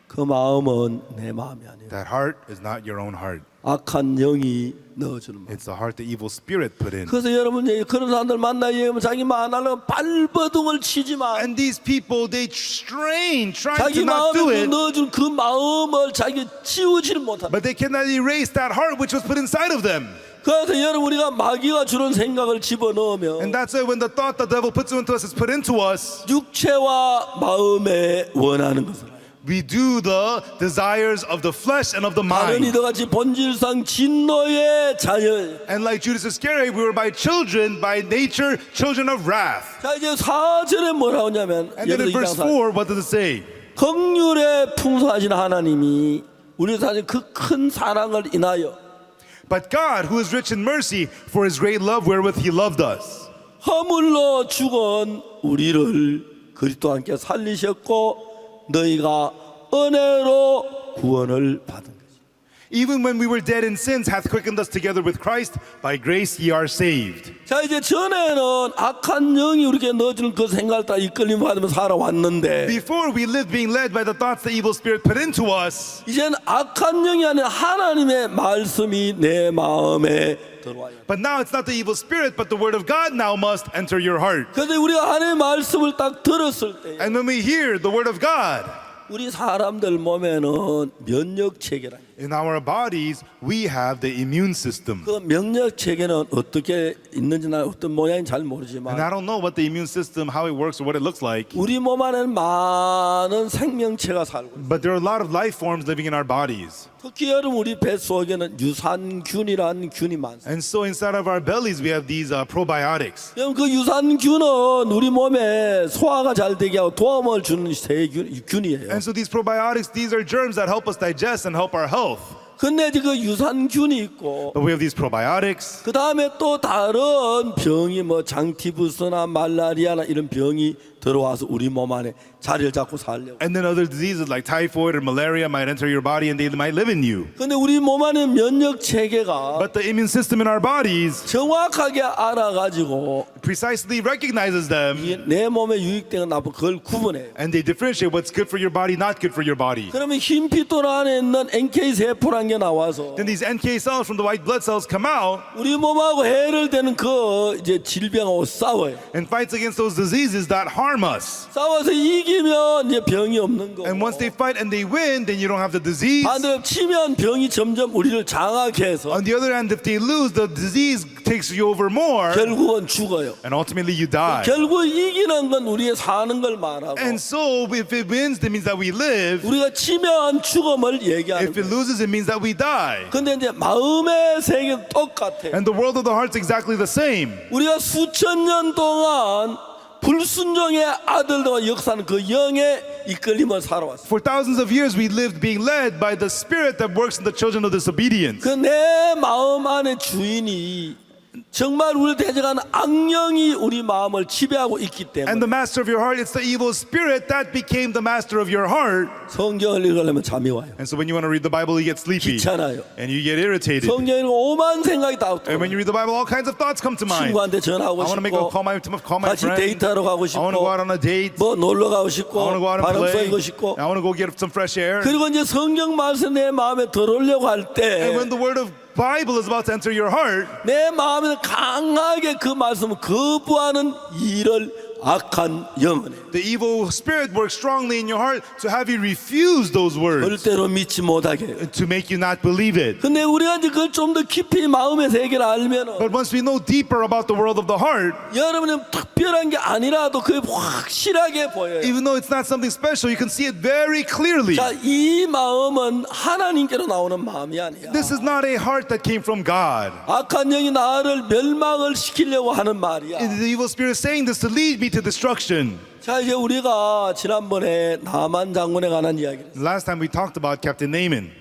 그 마음은 내 마음이 아니에요. That heart is not your own heart. 악한 영이 넣어주는 마음. It's the heart the evil spirit put in. 그래서 여러분 그런 사람들 만나 얘기하면 자기 마음 안 하려고 발버둥을 치지만 And these people, they strain, trying 자기 to not do 마음에 it, 넣어준 그 마음을 자기 지우지를 못한다. but they cannot erase that heart which was put inside of them. 그래서 여러분 우리가 마귀가 주는 생각을 집어넣으면 And that's why when the thought the devil puts into us is put into us, 육체와 마음에 원하는 것을 we do the desires of the flesh and of the 다른 mind. 이들 같이 본질상 진노의 자녀. And like Judas Iscariot, we were by children, by nature, children of wrath. 자 이제 4절에 뭐라 하냐면 And then in verse 4, what does it say? 긍휼에 풍성하신 하나님이 우리 사실 그 큰 사랑을 인하여 But God, who is rich in mercy, for his great love wherewith he loved us, 허물로 죽은 우리를 그리스도와 함께 살리셨고 너희가 은혜로 구원을 받은 것이. even when we were dead in sins, hath quickened us together with Christ. By grace ye are saved. 자 이제 전에는 악한 영이 우리에게 넣어주는 그 생각을 다 이끌림 받으며 살아왔는데 Before we lived being led by the thoughts the evil spirit put into us, 이제는 악한 영이 아니라 하나님의 말씀이 내 마음에 들어와요. but now it's not the evil spirit, but the word of God now must enter your heart. 그래서 우리가 하나님의 말씀을 딱 들었을 때 And when we hear the word of God, 우리 사람들 몸에는 면역 체계라는 게 In our bodies, we have the immune system. 그 면역 체계는 어떻게 있는지 나 어떤 모양인지 잘 And 모르지만 I don't know what the immune system, how it works, or what it looks like. 우리 몸 안에는 많은 생명체가 살고 있어요. But there are a lot of life forms living in our bodies. 특히 여러분 우리 뱃속에는 유산균이라는 균이 많습니다. And so inside of our bellies, we have these probiotics. 그럼 그 유산균은 우리 몸에 소화가 잘 되게 하고 도움을 주는 세균이에요. And so these probiotics, these are germs that help us digest and help our health. 근데 그 유산균이 있고 But we have these probiotics. 그 다음에 또 다른 병이 뭐 장티푸스나 말라리아나 이런 병이 들어와서 우리 몸 안에 자리를 잡고 살려고. And then other diseases like typhoid or malaria might enter your body and they might live in you. 근데 우리 몸 안에 면역 체계가 But the immune system in our bodies 정확하게 알아가지고 precisely recognizes them 이게 내 몸에 유익되는 나쁜 그걸 구분해요. and they differentiate what's good for your body, not good for your body. 그러면 흰 피돌 안에 있는 NK 세포란 게 나와서 Then these NK cells from the white blood cells come out 우리 몸하고 해를 되는 그 이제 질병하고 싸워요. and fights against those diseases that harm us. 싸워서 이기면 이제 병이 없는 거. And once they fight and they win, then you don't have the disease. 반대로 치면 병이 점점 우리를 장악해 해서 On the other hand, if they lose, the disease takes you over more 결국은 죽어요. and ultimately you die. 결국 이기는 건 우리의 사는 걸 말하고 And so if it wins, that means that we live. 우리가 치면 죽음을 얘기하는 If it 거예요. loses, it means that we die. 근데 이제 마음의 세계는 똑같아요. And the world of the heart's exactly the same. 우리가 수천 년 동안 불순종의 아들과 역사는 그 영의 이끌림을 살아왔어요. For thousands of years, we lived being led by the spirit that works in the children of disobedience. 그 내 마음 안의 주인이 정말 우리를 대적하는 악령이 우리 마음을 지배하고 있기 And 때문에 the master of your heart, it's the evil spirit that became the master of your heart. 성경을 읽으려면 잠이 와요. And so when you want to read the Bible, you get sleepy 귀찮아요. and you get irritated. 성경 읽으면 오만 생각이 다 And when you read the Bible, all kinds of thoughts come to mind. 친구한테 전화하고 I want to make a 싶고 call my 같이 friend. 데이트하러 가고 I want to go out 싶고 on a date. 뭐 놀러 가고 I 싶고 want to go out and 바람 play. 쐬고 싶고 I want to go get some fresh air. 그리고 이제 성경 말씀 내 마음에 들어오려고 할 때 And when the word of Bible is about to enter your heart, 내 마음에 강하게 그 말씀을 거부하는 일을 악한 영혼이에요. the evil spirit works strongly in your heart to have you refuse those words, 절대로 믿지 못하게 해요. to make you not believe it. 근데 우리가 이제 그걸 좀 더 깊이 마음의 세계를 알면은 But once we know deeper about the world of the heart, 여러분은 특별한 게 아니라도 그게 확실하게 보여요. even though it's not something special, you can see it very clearly. 자, 이 마음은 하나님께로 나오는 마음이 아니야. This is not a heart that came from God. 악한 영이 나를 멸망을 시키려고 하는 말이야. The evil spirit is saying this to lead me to destruction. 자, 이제 우리가 지난번에 나만 장군에 관한 이야기를 했어요. Last time we talked about Captain Naaman.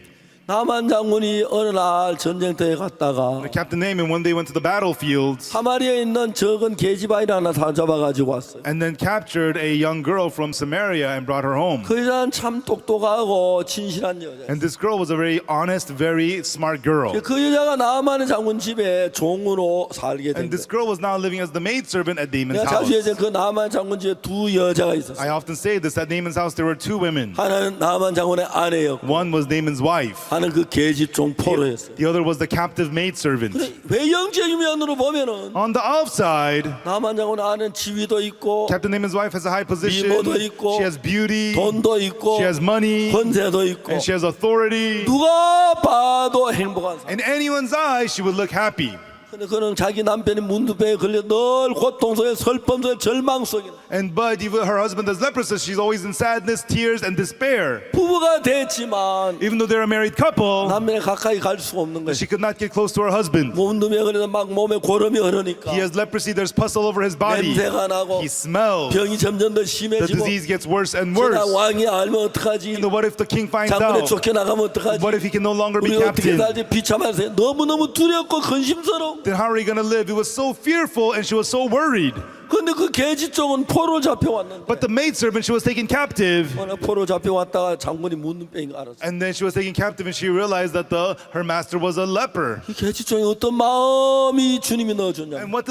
나만 장군이 어느 날 전쟁터에 갔다가 Captain Naaman one day went to the battlefield 사마리아에 있는 적은 계집아이를 하나 다 잡아가지고 왔어요. and then captured a young girl from Samaria and brought her home. 그 여자는 참 똑똑하고 진실한 여자예요. And this girl was a very honest, very smart girl. 그 여자가 나만의 장군 집에 종으로 살게 된 And this 거예요. girl was now living as the maidservant at Naaman's 내가 자주 house. 얘기해 그 나만 장군 집에 두 여자가 있었어요. I often say this, at Naaman's house there were two women. 하나는 나만 장군의 아내였고 One was Naaman's wife. 하나는 그 계집종 포로였어요. The other was the captive maidservant. 근데 외형적인 면으로 보면은 On the outside, 나만 장군의 아내는 지위도 있고 Captain Naaman's wife has a high position. 미모도 있고 She has beauty. 돈도 있고 She has money. 권세도 있고 And she has authority. 누가 봐도 행복한 사람. In anyone's eyes, she would look happy. 근데 그는 자기 남편이 문두병에 걸려 늘 고통 속에 슬픔 속에 절망 속에 But even her husband has leprosy, she's always in sadness, tears, and despair. 부부가 됐지만 Even though they're a married couple, 남편에 가까이 갈 수가 없는 거예요. she could not get close to her husband. 문두병에 걸려서 막 몸에 고름이 흐르니까 He has leprosy, there's pus all over his body. 냄새가 나고 He smells. 병이 점점 더 The 심해지고 disease gets worse and 그러나 worse. 왕이 알면 어떡하지? What if the king finds 장군에 out? 쫓겨나가면 어떡하지? What if he can no longer be 우리 어떻게 captain? 살지? 비참하세요. 너무너무 두렵고 근심스러워. Then how are you going to live? It was so fearful and she was so worried. 근데 그 계집 쪽은 포로 잡혀왔는데 But the maidservant, she was taken captive. 어느 포로 잡혀왔다가 장군이 문두병인 거 알았어. And then she was taken captive and she realized that her master was a leper. 이 계집 쪽에 어떤 마음이 주님이 넣어줬냐? And what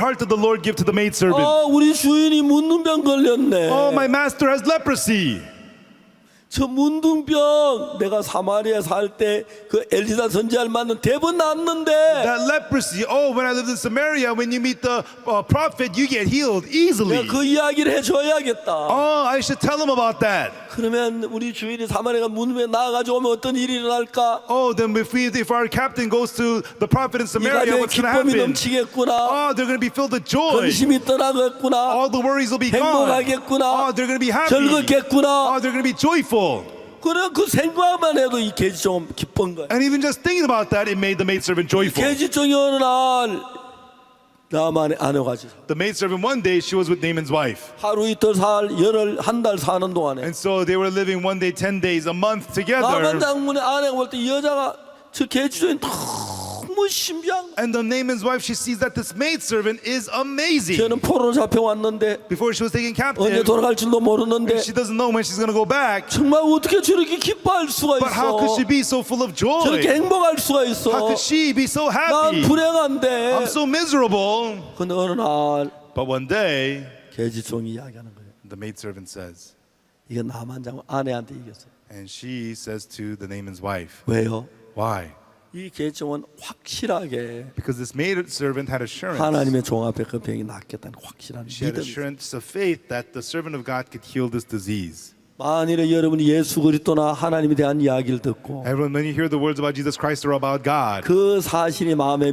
heart did the Lord give to the maidservant? 아, 우리 주인이 문둥병 걸렸네. Oh, my master has leprosy. 저 문둥병 내가 사마리아 살 때 그 엘리사 선지자를 만난 대번 났는데 That leprosy. Oh, when I lived in Samaria, when you meet the prophet, you get healed easily. 내가 그 이야기를 해줘야겠다. Oh, I should tell him about that. 그러면 우리 주인이 사마리아 문에 나가지고 오면 어떤 일이 일어날까? Oh, then if our captain goes to the prophet in 이 Samaria, 가정에 what's going to 기쁨이 happen? 넘치겠구나. Oh, they're going to be filled with joy. 근심이 떠나겠구나. All the worries will be gone. 행복하겠구나. Oh, they're going to be happy. 즐겁겠구나. Oh, they're going to be joyful. 그래 그 생각만 해도 이 계지종 기쁜 거야. And even just thinking about that, it made the maidservant joyful. 계지종이 어느 날 나만의 아내가 지 The maidservant one day, she was with Naaman's wife. 하루 이틀 살 열흘 한 달 사는 동안에 And so they were living one day, 10 days, a month 나만 together. 장군의 아내가 볼 때 이 여자가 저 계지종이 너무 신비한 거야. And the Naaman's wife, she sees that this maidservant is amazing. 저는 포로로 잡혀왔는데 Before she was taken 언제 captive, 돌아갈 줄도 모르는데 she doesn't know when she's going to go back. 정말 어떻게 저렇게 기뻐할 수가 But how could she 있어? be so full of 저렇게 joy? 행복할 수가 How 있어? could she be so 난 happy? 불행한데. I'm so miserable. 근데 어느 날 But one day, 계지종이 이야기하는 거예요. the maidservant says, 이거 나만 장군 아내한테 이겼어요. and she says to the Naaman's wife, 왜요? why? 이 계지종은 확실하게 Because this maidservant had assurance. 하나님의 종 앞에 그 병이 낫겠다는 확실한 She had 믿음이 있어요. assurance of faith that the servant of God could heal this disease. 만일에 여러분이 예수 그리스도나 하나님에 대한 이야기를 듣고 Everyone, when you hear the words about Jesus Christ or about God, 그 사실이 마음에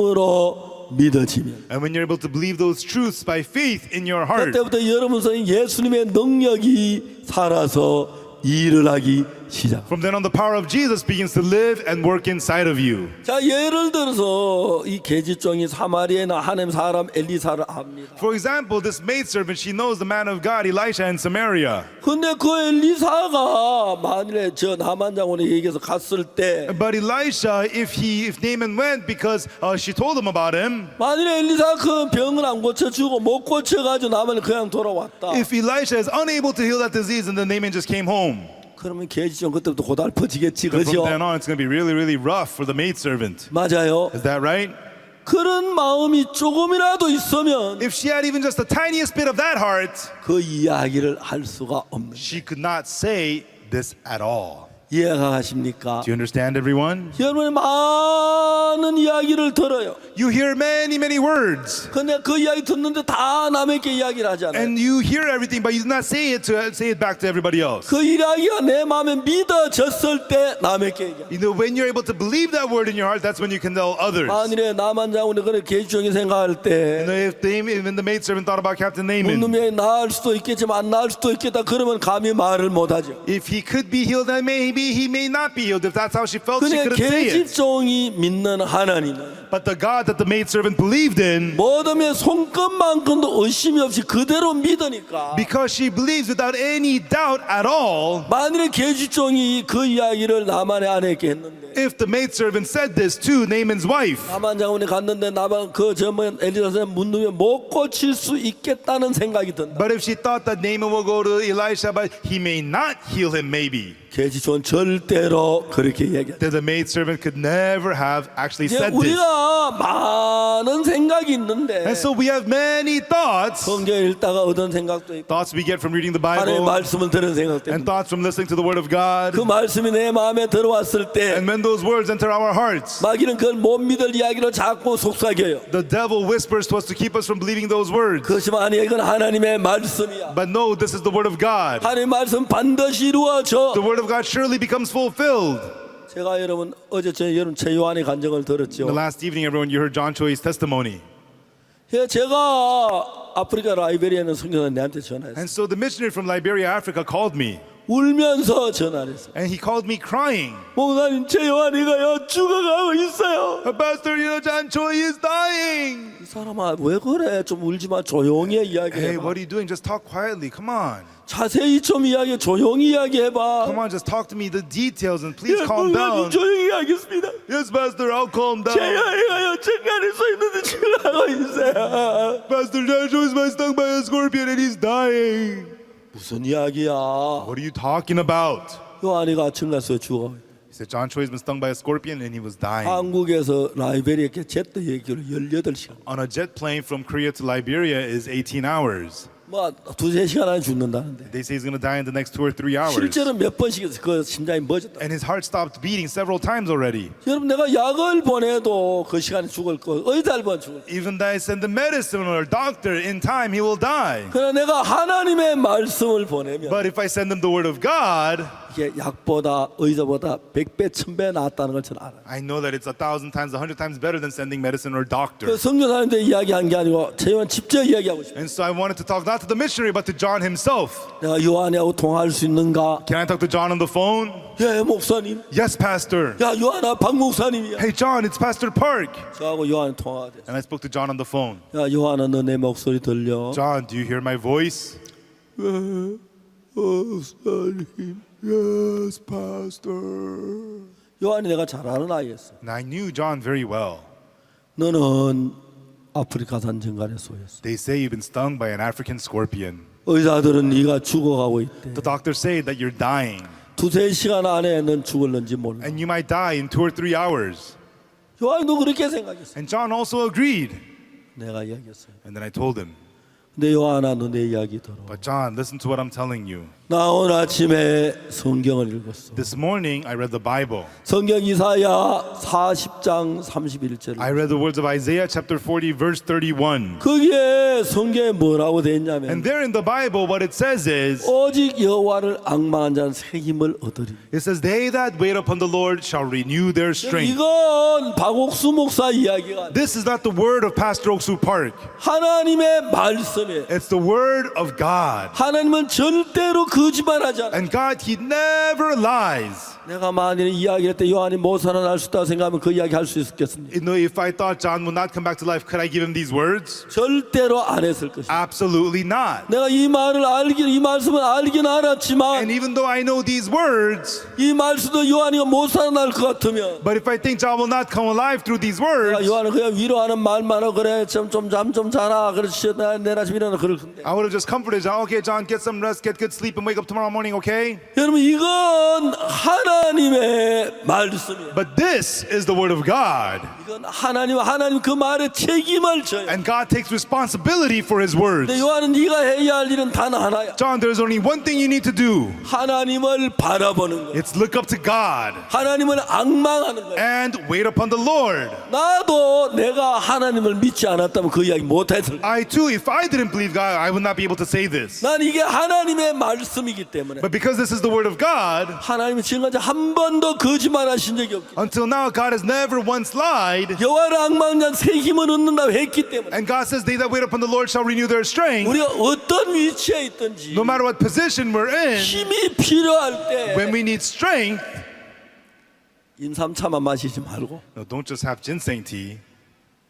믿음으로 믿어지면 and when you're able to believe those truths by faith in your heart, 그때부터 여러분 속에 예수님의 능력이 살아서 일을 하기 시작. from then on the power of Jesus begins to live and work inside of you. 자 예를 들어서 이 계지종이 사마리아에 하나님 사람 엘리사를 압니다. For example, this maidservant, she knows the man of God, Elisha, in Samaria. 근데 그 엘리사가 만일에 저 나만 장군의 얘기해서 갔을 때 But Elisha, if Naaman went because she told him about him, 만일에 엘리사가 그 병을 안 고쳐주고 못 고쳐가지고 나만 그냥 돌아왔다. if Elisha is unable to heal that disease and then Naaman just came home, 그러면 계지종 그때부터 고달퍼지겠지, then 그죠? from then on it's going to be really, really rough for the maidservant. 맞아요. Is that right? 그런 마음이 조금이라도 있으면 If she had even just the tiniest bit of that heart, 그 이야기를 할 수가 없는. she could not say this at all. 이해가 가십니까? Do you understand, everyone? 여러분이 많은 이야기를 들어요. You hear many, many words, 근데 그 이야기 듣는데 다 남에게 이야기를 하잖아요. and you hear everything, but you do not say it back to everybody else. 그 이야기가 내 마음에 믿어졌을 때 남에게 얘기해. You know, when you're able to believe that word in your heart, that's when you can tell others. 만일에 나만 장군이 그런 계주종이 생각할 때 You know, when the maidservant thought about Captain Naaman, 놈이 나을 수도 있겠지만 안 나을 수도 있겠다 그러면 감히 말을 못하죠. if he could be healed, then maybe he may not be healed. If that's how she felt, she 근데 couldn't say it. 계집종이 믿는 하나님은 But the God that the maidservant believed in, 모둠의 손끝만큼도 의심이 없이 그대로 믿으니까 because she believes without any doubt at all, 만일에 계집종이 그 이야기를 나만의 아내에게 했는데 if the maidservant said this to Naaman's wife, 나만 장군이 갔는데 나만 그 젊은 엘리사의 문둥이 못 고칠 수 있겠다는 생각이 든다. but if she thought that Naaman will go to Elisha, but he may not heal him, maybe, 계집종은 절대로 그렇게 얘기해. then the maidservant could never have actually 이제 said this. 우리가 많은 생각이 있는데 And so we have many thoughts, 성경 읽다가 얻은 생각도 있고 thoughts we get from reading the 하나님의 Bible, 말씀을 들은 생각도 and 있고 thoughts from listening to the Word of God. 그 말씀이 내 마음에 들어왔을 때 And when those words enter our hearts, 마귀는 그걸 못 믿을 이야기로 자꾸 속삭여요. the devil whispers to us to keep us from believing those words. 그것이 아니야. 이건 하나님의 말씀이야. But no, this is the Word of God. 하나님의 말씀 반드시 이루어져. The Word of God surely becomes fulfilled. 제가 여러분 어제 여러분 최요한의 간증을 들었죠. The last evening, everyone, you heard John Choi's testimony. 예, 제가 아프리카 라이베리아 있는 선교사 내한테 전화했어요. And so the missionary from Liberia, Africa called me. 울면서 전화를 했어요. And he called me crying. 목사님 최요한이가요 죽어가고 있어요. Pastor, you know, John Choi is dying. 이 사람아 왜 그래? 좀 울지 마. 조용히 Hey, 이야기해봐. what are you doing? Just talk quietly. Come on. 자세히 좀 이야기해. 조용히 이야기해봐. Come on, just talk to me the details and please 예, calm 목사님 down. 조용히 하겠습니다. Yes, Pastor, I'll calm down. 최요한이가요 중간에 서 있는데 죽어가고 있어요. Pastor, John Choi is stung by a scorpion and he's dying. 무슨 이야기야? What are you talking about? 요한이가 아침 가서 죽어. He said, John Choi has been stung by a scorpion and he was dying. 한국에서 라이베리아 제트 얘기로 18시간. On a jet plane from Korea to Liberia is 18 hours. 뭐 두세 시간 안에 죽는다는데 They say he's going to die in the next 2 or 3 hours. 실제로 몇 번씩 그 심장이 멎었다. And his heart stopped beating several times already. 여러분 내가 약을 보내도 그 시간에 죽을 거 의사를 보면 죽을 거. Even though I send the medicine or doctor, in time he will die. 그러나 내가 하나님의 말씀을 보내면 But if I send them the word of God, 이게 약보다 의사보다 100배 1000배 낫다는 걸 저는 알아요. I know that it's 1,000 times, 100 times better than sending medicine or doctor. 그 성교사님들 이야기한 게 아니고 제가 직접 이야기하고 싶어요. And so I wanted to talk not to the missionary but to John himself. 내가 요한이하고 통화할 수 있는가? Can I talk to John on the phone? 예, 목사님. Yes, Pastor. 야, 요한아, 박 목사님이야. Hey, John, it's Pastor Park. 저하고 요한 통화가 됐어. And I spoke to John on the phone. 야, 요한아, 너 내 목소리 들려? John, do you hear my voice? 목사님. Yes, Pastor. 요한이 내가 잘 아는 아이였어. And I knew John very well. 너는 아프리카산 정갈에 쏘였어. They say you've been stung by an African scorpion. 의사들은 네가 죽어가고 있대. The doctors say that you're dying. 두세 시간 안에 넌 죽을는지 몰라. And you might die in 2 or 3 hours. 요한이도 그렇게 생각했어. And John also agreed. 내가 이야기했어요. And then I told him, 근데 요한아, 너 내 이야기 들어. but John, listen to what I'm telling you. 나 오늘 아침에 성경을 읽었어. This morning I read the Bible. 성경 이사야 40장 31절. I read the words of Isaiah chapter 40 verse 31. 거기에 성경에 뭐라고 돼 있냐면 And there in the Bible what it says is, 오직 여호와를 앙망한 자는 새 힘을 얻으리. it says, they that wait upon the Lord shall renew their strength. 이건 박옥수 목사 이야기가 아니야. This is not the word of Pastor Oksu Park. 하나님의 말씀에 It's the word of God. 하나님은 절대로 거짓말하지 않아. And God, He never lies. 내가 만일 이야기할 때 요한이 못 살아날 수 있다고 생각하면 그 이야기 할 수 있었겠습니까? You know, if I thought John would not come back to life, could I give him these words? 절대로 안 했을 것이다. Absolutely not. 내가 이 말씀을 알긴 알았지만 And even though I know these words, 이 말씀도 요한이가 못 살아날 것 같으면 but if I think John will not come alive through these words, 요한은 그냥 위로하는 말만 하고 그래 잠 좀 자라 그렇지 내일 아침 일어나 그럴 건데 I would have just comforted John. Okay, John, get some rest, get good sleep, and wake up tomorrow morning, okay? 여러분 이건 하나님의 말씀이에요. But this is the word of God. 이건 하나님 그 말에 책임을 져요. And God takes responsibility for His words. 근데 요한은 네가 해야 할 일은 단 하나야. John, there's only one thing you need to do. 하나님을 바라보는 거야. It's look up to God 하나님을 앙망하는 거야. and wait upon the Lord. 나도 내가 하나님을 믿지 않았다면 그 이야기 못 했을 거야. I too, if I didn't believe God, I would not be able to say this. 난 이게 하나님의 말씀이기 때문에 But because this is the word of God, 하나님이 지금까지 한 번도 거짓말하신 적이 없기 until now, God has never once lied. 여호와를 앙망한 새 힘을 얻는다고 했기 때문에 And God says, they that wait upon the Lord shall renew their strength. 우리가 어떤 위치에 있든지 No matter what position we're in, 힘이 필요할 때 when we need strength, 인삼차만 마시지 말고 no, don't just have ginseng tea.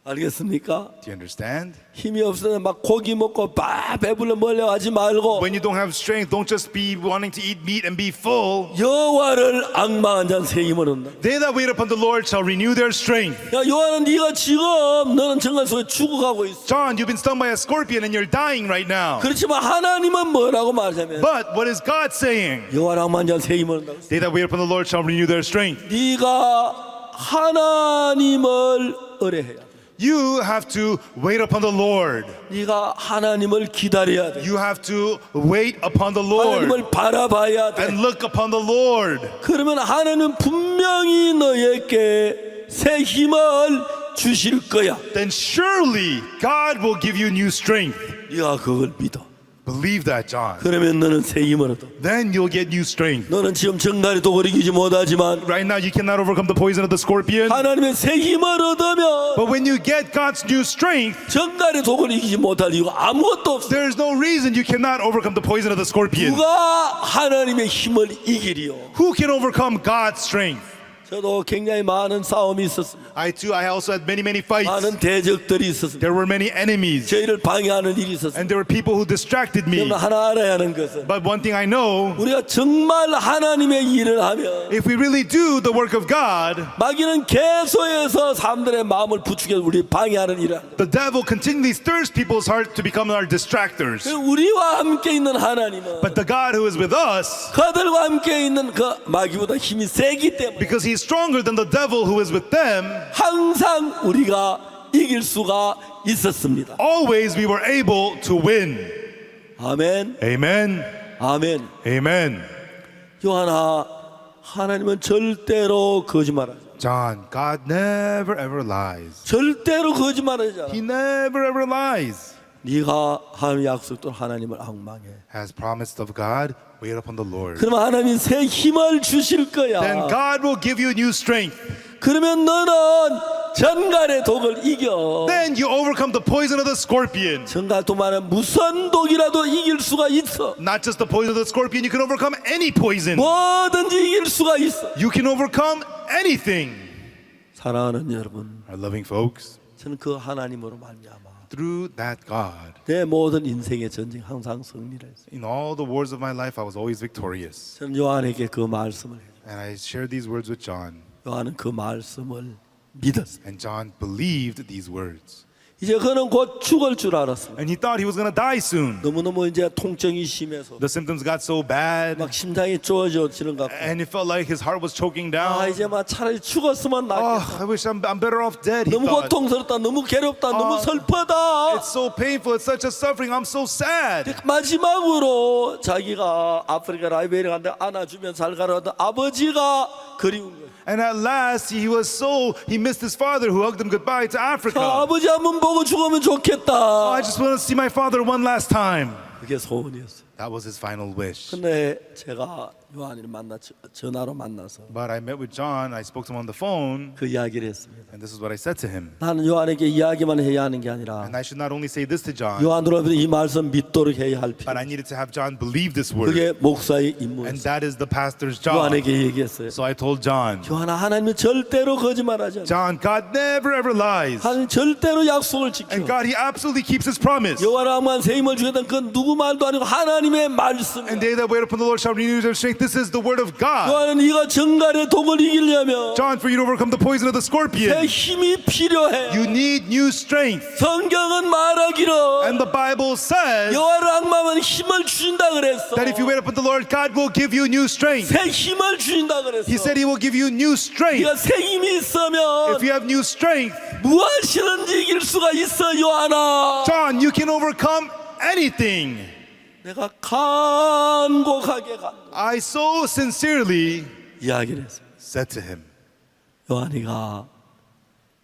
알겠습니까? Do you understand? 힘이 없으면 막 고기 먹고 배불러 멀려 하지 말고 When you don't have strength, don't just be wanting to eat meat and be full. 여호와를 앙망한 자는 새 힘을 얻는다. They that wait upon the Lord shall renew their strength. 야 요한은 네가 지금 너는 정말 속에 죽어가고 있어. John, you've been stung by a scorpion and you're dying right now. 그렇지만 하나님은 뭐라고 말하냐면 But what is God saying? 여호와를 앙망한 자는 새 힘을 얻는다. They that wait upon the Lord shall renew their strength. 네가 하나님을 의뢰해야 돼. You have to wait upon the Lord. 네가 하나님을 기다려야 돼. You have to wait upon the Lord 하나님을 바라봐야 돼. and look upon the Lord. 그러면 하나님은 분명히 너에게 새 힘을 주실 거야. Then surely God will give you new strength. 네가 그걸 믿어. Believe that, John. 그러면 너는 새 힘을 얻어. Then you'll get new strength. 너는 지금 정갈이 독을 이기지 못하지만 Right now, you cannot overcome the poison of the scorpion. 하나님의 새 힘을 얻으면 But when you get God's new strength, 정갈이 독을 이기지 못할 이유가 아무것도 없어. there's no reason you cannot overcome the poison of the scorpion. 누가 하나님의 힘을 이기리요? Who can overcome God's strength? 저도 굉장히 많은 싸움이 있었습니다. I also had many fights. 많은 대적들이 있었습니다. There were many enemies. 저희를 방해하는 일이 있었습니다. And there were people who distracted me. 그러나 하나 알아야 하는 것은 But one thing I know, 우리가 정말 하나님의 일을 하면 if we really do the work of God, 마귀는 계속해서 사람들의 마음을 부추겨 우리 방해하는 일을 합니다. the devil continually stirs people's heart to become our distractors. 우리와 함께 있는 하나님은 But the God who is with us, 그들과 함께 있는 그 마귀보다 힘이 세기 때문에 because he's stronger than the devil who is with them, 항상 우리가 이길 수가 있었습니다. always we were able to win. 아멘. Amen. 아멘. Amen. 요한아, 하나님은 절대로 거짓말하지 않아. John, God never ever lies. 절대로 거짓말하지 않아. He never ever lies. 네가 하나님 약속도 하나님을 앙망해. As promised of God, wait upon the Lord. 그러면 하나님 새 힘을 주실 거야. Then God will give you new strength. 그러면 너는 전갈의 독을 이겨. Then you overcome the poison of the scorpion. 전갈 도마는 무슨 독이라도 이길 수가 있어. Not just the poison of the scorpion, you can overcome any poison. 뭐든지 이길 수가 있어. You can overcome anything. 사랑하는 여러분, Our loving folks, 저는 그 하나님으로 말미암아 through that God, 내 모든 인생의 전쟁 항상 승리를 했어요. in all the wars of my life, I was always victorious. 저는 요한에게 그 말씀을 해요. And I shared these words with John, 요한은 그 말씀을 믿었어요. and John believed these words. 이제 그는 곧 죽을 줄 알았습니다. And he thought he was going to die soon. 너무너무 이제 통증이 심해서 The symptoms got so bad, 막 심장이 쪼아지는 것 같고, and it felt like his heart was choking 아 down. 이제 막 차라리 죽었으면 Oh, 낫겠다. I wish I'm better off dead, he 너무 thought. 고통스럽다, 너무 괴롭다, 너무 슬퍼다. It's so painful, it's such a suffering, I'm so sad. 마지막으로 자기가 아프리카 라이베리아 갔는데 안아주면 잘 가라던 아버지가 그리운 거예요. And at last, he missed his father who hugged him goodbye to Africa. 아버지 한번 보고 죽으면 좋겠다. I just want to see my father one last time. 그게 소원이었어요. That was his final wish. 근데 제가 요한이를 전화로 만나서 But I met with John, I spoke to him on the phone, 그 이야기를 했습니다. and this is what I said to him. 나는 요한에게 이야기만 해야 하는 게 아니라 And I should not only say this to John, 요한으로 이 말씀 믿도록 해야 할 필요. but I needed to have John believe this word. 그게 목사의 And 임무였어요. that is the pastor's job. 요한에게 얘기했어요. So I told John, 요한아, 하나님은 절대로 거짓말하지 않아. John, God never ever lies. 하나님 절대로 약속을 지켜. And God, He absolutely keeps His promise. 여호와라만 새 힘을 주겠다는 그 누구 말도 아니고 하나님의 말씀. And they that wait upon the Lord shall renew their strength. This is the word of God. 요한은 네가 정갈의 독을 이기려면 John, for you to overcome the poison of the 새 scorpion, 힘이 필요해. you need new strength. 성경은 말하기로 And the Bible says 여호와를 악마면 힘을 주신다 그랬어. that if you wait upon the Lord, God will give you new strength. 새 힘을 주신다 그랬어. He said He will give you new strength. 네가 새 힘이 있으면 If you have new strength, 무엇이든지 이길 수가 있어. 요한아, John, you can overcome anything. 내가 간곡하게 I so sincerely 이야기를 했습니다. said to him. 요한이가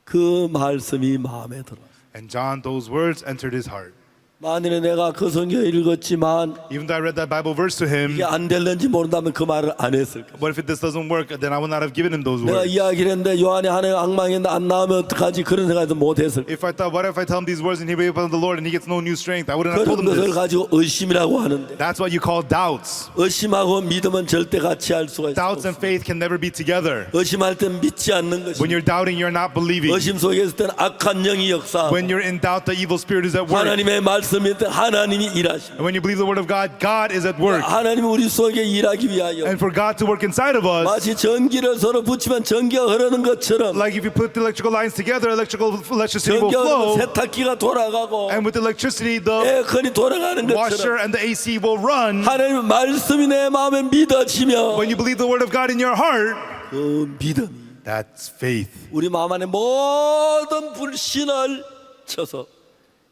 그 말씀이 마음에 들었어요. And John, those words entered his heart. 만일에 내가 그 성경을 읽었지만 Even though I read that Bible verse to him, 이게 안 될는지 모른다면 그 말을 안 했을 거야. what if this doesn't work? Then I would not have given him those 내가 words. 이야기를 했는데 요한이 하나님 악망했는데 안 나오면 어떡하지 그런 생각도 못 했을 거야. If I thought, what if I tell him these words and he wait upon the Lord and he gets no new strength? I wouldn't have told 그런 him 것을 this. 가지고 의심이라고 하는데 That's what you call doubts. 의심하고 믿음은 절대 같이 할 수가 Doubts and 있어. faith can never be together. 의심할 땐 믿지 않는 것이. When you're doubting, you're not believing. 의심 속에 있을 땐 악한 영이 역사하고 When you're in doubt, the evil spirit is at work. 하나님의 말씀일 때 하나님이 일하십니다. And when you believe the word of God, God is at work. 하나님은 우리 속에 일하기 위하여 And for God to work inside of us, 마치 전기를 서로 붙이면 전기가 흐르는 것처럼 like if you put the electrical lines together, electricity will 전기가 flow. 흐르면 세탁기가 돌아가고 And with electricity, the 에어컨이 돌아가는 washer 것처럼 and the AC will run. 하나님의 말씀이 내 마음에 믿어지며 When you believe the word of God in your heart, 그 믿음이 that's faith. 우리 마음 안에 모든 불신을 쳐서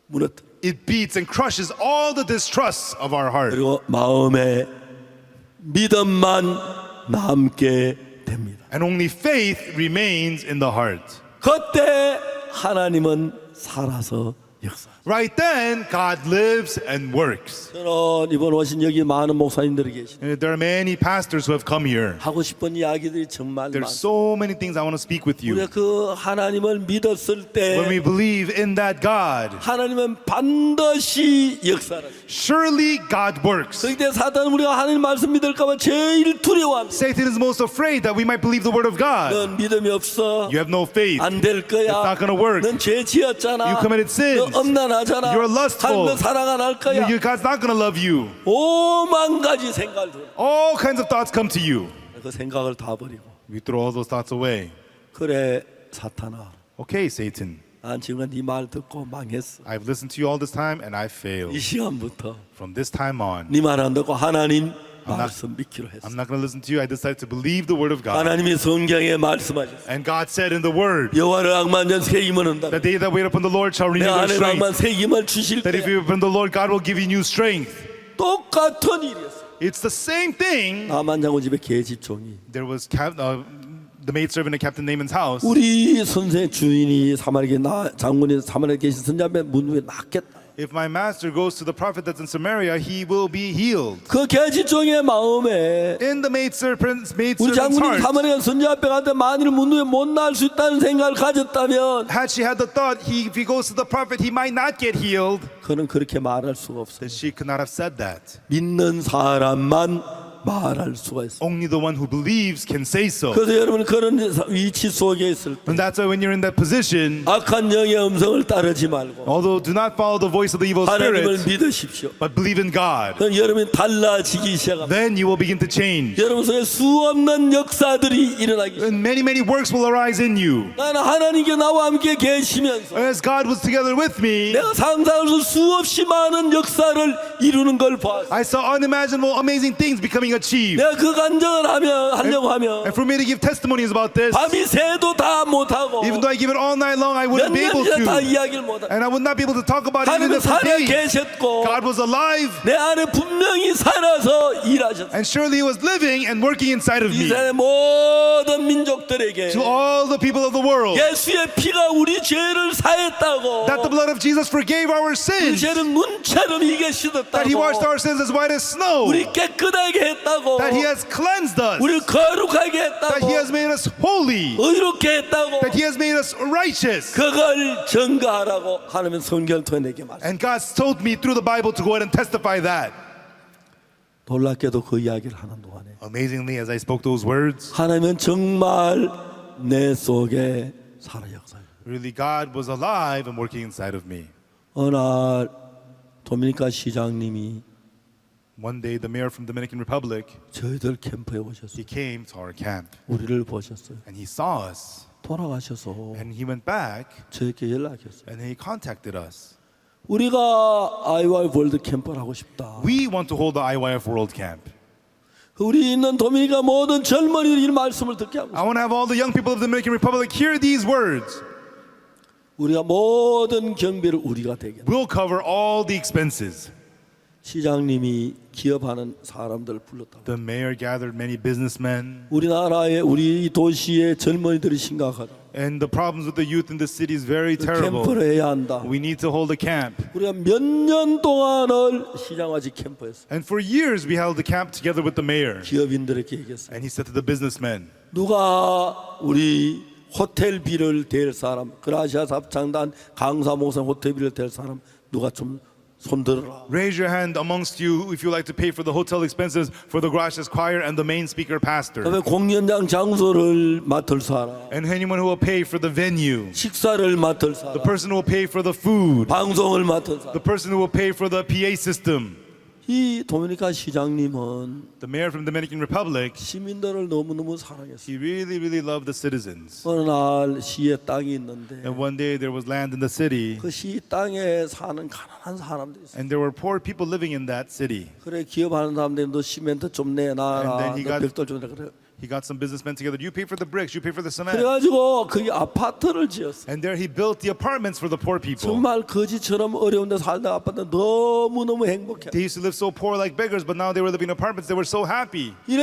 무너뜨려. It beats and crushes all the distrusts of our heart. 그리고 마음에 믿음만 남게 됩니다. And only faith remains in the heart. 그때 하나님은 살아서 역사. Right then, God lives and works. 저는 이번 오신 여기 많은 목사님들이 계시네. And there are many pastors who have come here. 하고 싶은 이야기들이 정말 There's 많습니다. so many things I want to speak with you. 우리가 그 하나님을 믿었을 When we 때 believe in that God, 하나님은 반드시 역사를. surely God works. 그때 사단은 우리가 하나님 말씀 믿을까봐 제일 두려워합니다. Satan is most afraid that we might believe the word of God. 넌 믿음이 없어. You have no faith. 안 될 거야. It's not gonna work. 넌 죄 지었잖아. You committed sins. 너 엄난하잖아. You're lustful. 하나님 너 사랑 안 할 거야. God's not going to love you. 오만 가지 생각을 들어. All kinds of thoughts come to you. 그 생각을 다 버리고. You throw all those thoughts away. 그래 사탄아. Okay, Satan. 난 지금 네 말 듣고 망했어. I've listened to you all this time and I failed. 이 시간부터 From this time on, 네 말 안 듣고 하나님 말씀 믿기로 했어. I'm not going to listen to you. I decided to believe the word of God. 하나님이 성경에 말씀하셨어. And God said in the word 여호와를 악만전 새 힘을 얻는다. that they that wait upon the Lord shall 내 renew their 안에 strength. 악만 새 힘을 주실 That if 때 you wait upon the Lord, God will give you new strength. 똑같은 일이었어요. It's the same thing. 나만 장군 집에 계집종이 There was the maidservant at Captain Naaman's house. 우리 선생 주인이 사마리아 장군이 사마리아에 계신 선지 앞에 문 위에 낫겠다. If my master goes to the prophet that's in Samaria, he will be healed. 그 계집종의 마음에 In the maidservant's 우리 장군이 heart, 사마리아 선지 앞에 가는데 만일 문 위에 못 나을 수 있다는 생각을 가졌다면 had she had the thought, if he goes to the prophet, he might not get healed, 그는 그렇게 말할 수가 없어요. then she could not have said that. 믿는 사람만 말할 수가 있어요. Only the one who believes can say so. 그래서 여러분 그런 위치 속에 있을 때 And that's why when you're in that position, 악한 영의 음성을 따르지 말고 although do not follow the voice of the evil 하나님을 spirit, 믿으십시오. but believe in God, 그럼 여러분이 달라지기 시작합니다. then you will begin to change. 여러분 속에 수없는 역사들이 일어나기 시작합니다. And many works will arise in you. 나는 하나님께 나와 함께 계시면서 As God was together with me, 내가 상상할 수 수없이 많은 역사를 이루는 걸 봤어요. I saw unimaginable, amazing things becoming achieved. 내가 그 간증을 하려고 하면 And for me to give testimonies about this, 밤이 새도 다 못하고 even though I give it all night long, I 몇 wouldn't be able 년째 다 to. 이야기를 못하고 And I would not be able to talk about it 하나님은 even for 살아 days. 계셨고 God was alive, 내 안에 분명히 살아서 일하셨어요. and surely He was living and working inside of 이 me. 세상의 모든 민족들에게 To all the people of the world, 예수의 피가 우리 죄를 사했다고 that the blood of Jesus forgave our 우리 sins, 죄는 눈처럼 이게 that He washed 씻었다고 our sins as white as snow, 우리 깨끗하게 했다고 that He has cleansed us, 우리 거룩하게 that 했다고 He has made us holy, 의롭게 했다고 that He has made us righteous. 그걸 증거하라고 하나님은 성경을 통해 내게 말씀. And God told me through the Bible to go ahead and testify that. 놀랍게도 그 이야기를 하는 동안에 Amazingly, as I spoke those words, 하나님은 정말 내 속에 살아 역사해요. really God was alive and working inside of me. 어느 날 도미니카 시장님이 One day, the mayor from Dominican Republic, 저희들 캠프에 오셨어요. he came to our camp 우리를 보셨어요. and he saw us 돌아가셔서 and he went back 저에게 연락했어요. and he contacted us. 우리가 IY 월드 캠프를 하고 싶다. We want to hold the IYF World Camp. 우리 있는 도미니카 모든 젊은이들이 이 말씀을 듣게 하고 I want to have all the young people of the Dominican Republic hear these words. 우리가 모든 경비를 우리가 되게. We'll cover all the expenses. 시장님이 기업하는 사람들을 불렀다고. The mayor gathered many businessmen, 우리나라의 우리 도시의 젊은이들이 심각하다. and the problems with the youth in the city is very terrible. 캠프를 해야 한다. We need to hold a camp. 우리가 몇 년 동안을 시장아지 캠프했어. And for years we held the camp together with the mayor. 기업인들에게 얘기했어요. And he said to the businessmen, 누가 우리 호텔비를 댈 사람, 그라시아 합창단 강사 목사 호텔비를 댈 사람 누가 좀 손들어라. raise your hand amongst you if you like to pay for the hotel expenses for the Gracias choir and the main speaker pastor. 그다음에 공연장 장소를 맡을 사람, And anyone who will pay for the venue. 식사를 맡을 The 사람, person who will pay for the food. 방송을 맡을 사람. The person who will pay for the PA system. 이 도미니카 시장님은 The mayor from Dominican Republic, 시민들을 너무너무 사랑했어요. he really loved the citizens. 어느 날 시에 땅이 있는데 And one day there was land in the city, 그 시 땅에 사는 가난한 사람들이 있어요. and there were poor people living in that city. 그래 기업하는 사람들이 너 시멘트 좀 내놔라, And then he 너 got- 벽돌 좀 내라. 그래. He got some businessmen together. You pay for the bricks, you pay for the cement. 그래가지고 거기 아파트를 지었어. And there he built the apartments for the poor people. 정말 거지처럼 어려운 데 살다 아파트 너무너무 행복해. They used to live so poor like beggars, but now they were living in apartments. They were so happy. 이래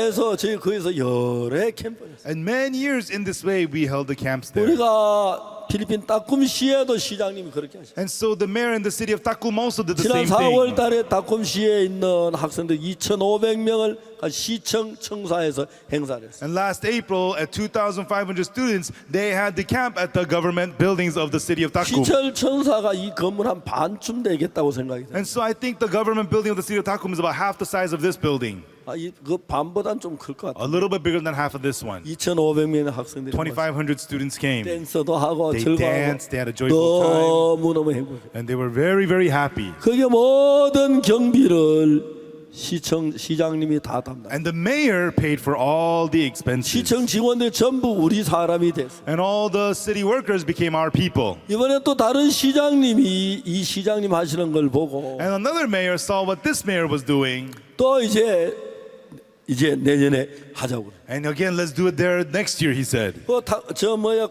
해서 저희 거기서 여러 캠프를 했어요. And many years in this way, we held the camps there. 우리가 필리핀 따쿰시에도 시장님이 그렇게 하셨어요. And so the mayor in the city of Tacum also did the 지난 same 4월 thing. 달에 따쿰시에 있는 학생들 2,500명을 시청 청사에서 행사를 했어요. And last April, at 2,500 students, they had the camp at the government buildings of the city of Tacum. 시청 청사가 이 건물 한 반쯤 되겠다고 생각이 돼요. And so I think the government building of the city of Tacum is about half the size of this building. 그 반보단 좀 클 것 같아요. A little bit bigger than half of this one. 2,500명의 학생들이 2,500 students came. 댄서도 하고 They 즐거워하고 danced, they had a joyful time, 너무너무 행복해. and they were very happy. 그게 모든 경비를 시장님이 다 담당. And the mayor paid for all the expenses. 시청 직원들 전부 우리 사람이 됐어. And all the city workers became our people. 이번에 또 다른 시장님이 이 시장님 하시는 걸 보고 And another mayor saw what this mayor was doing. 또 이제 내년에 하자고. And again, let's do it there next year, he said. 저 뭐야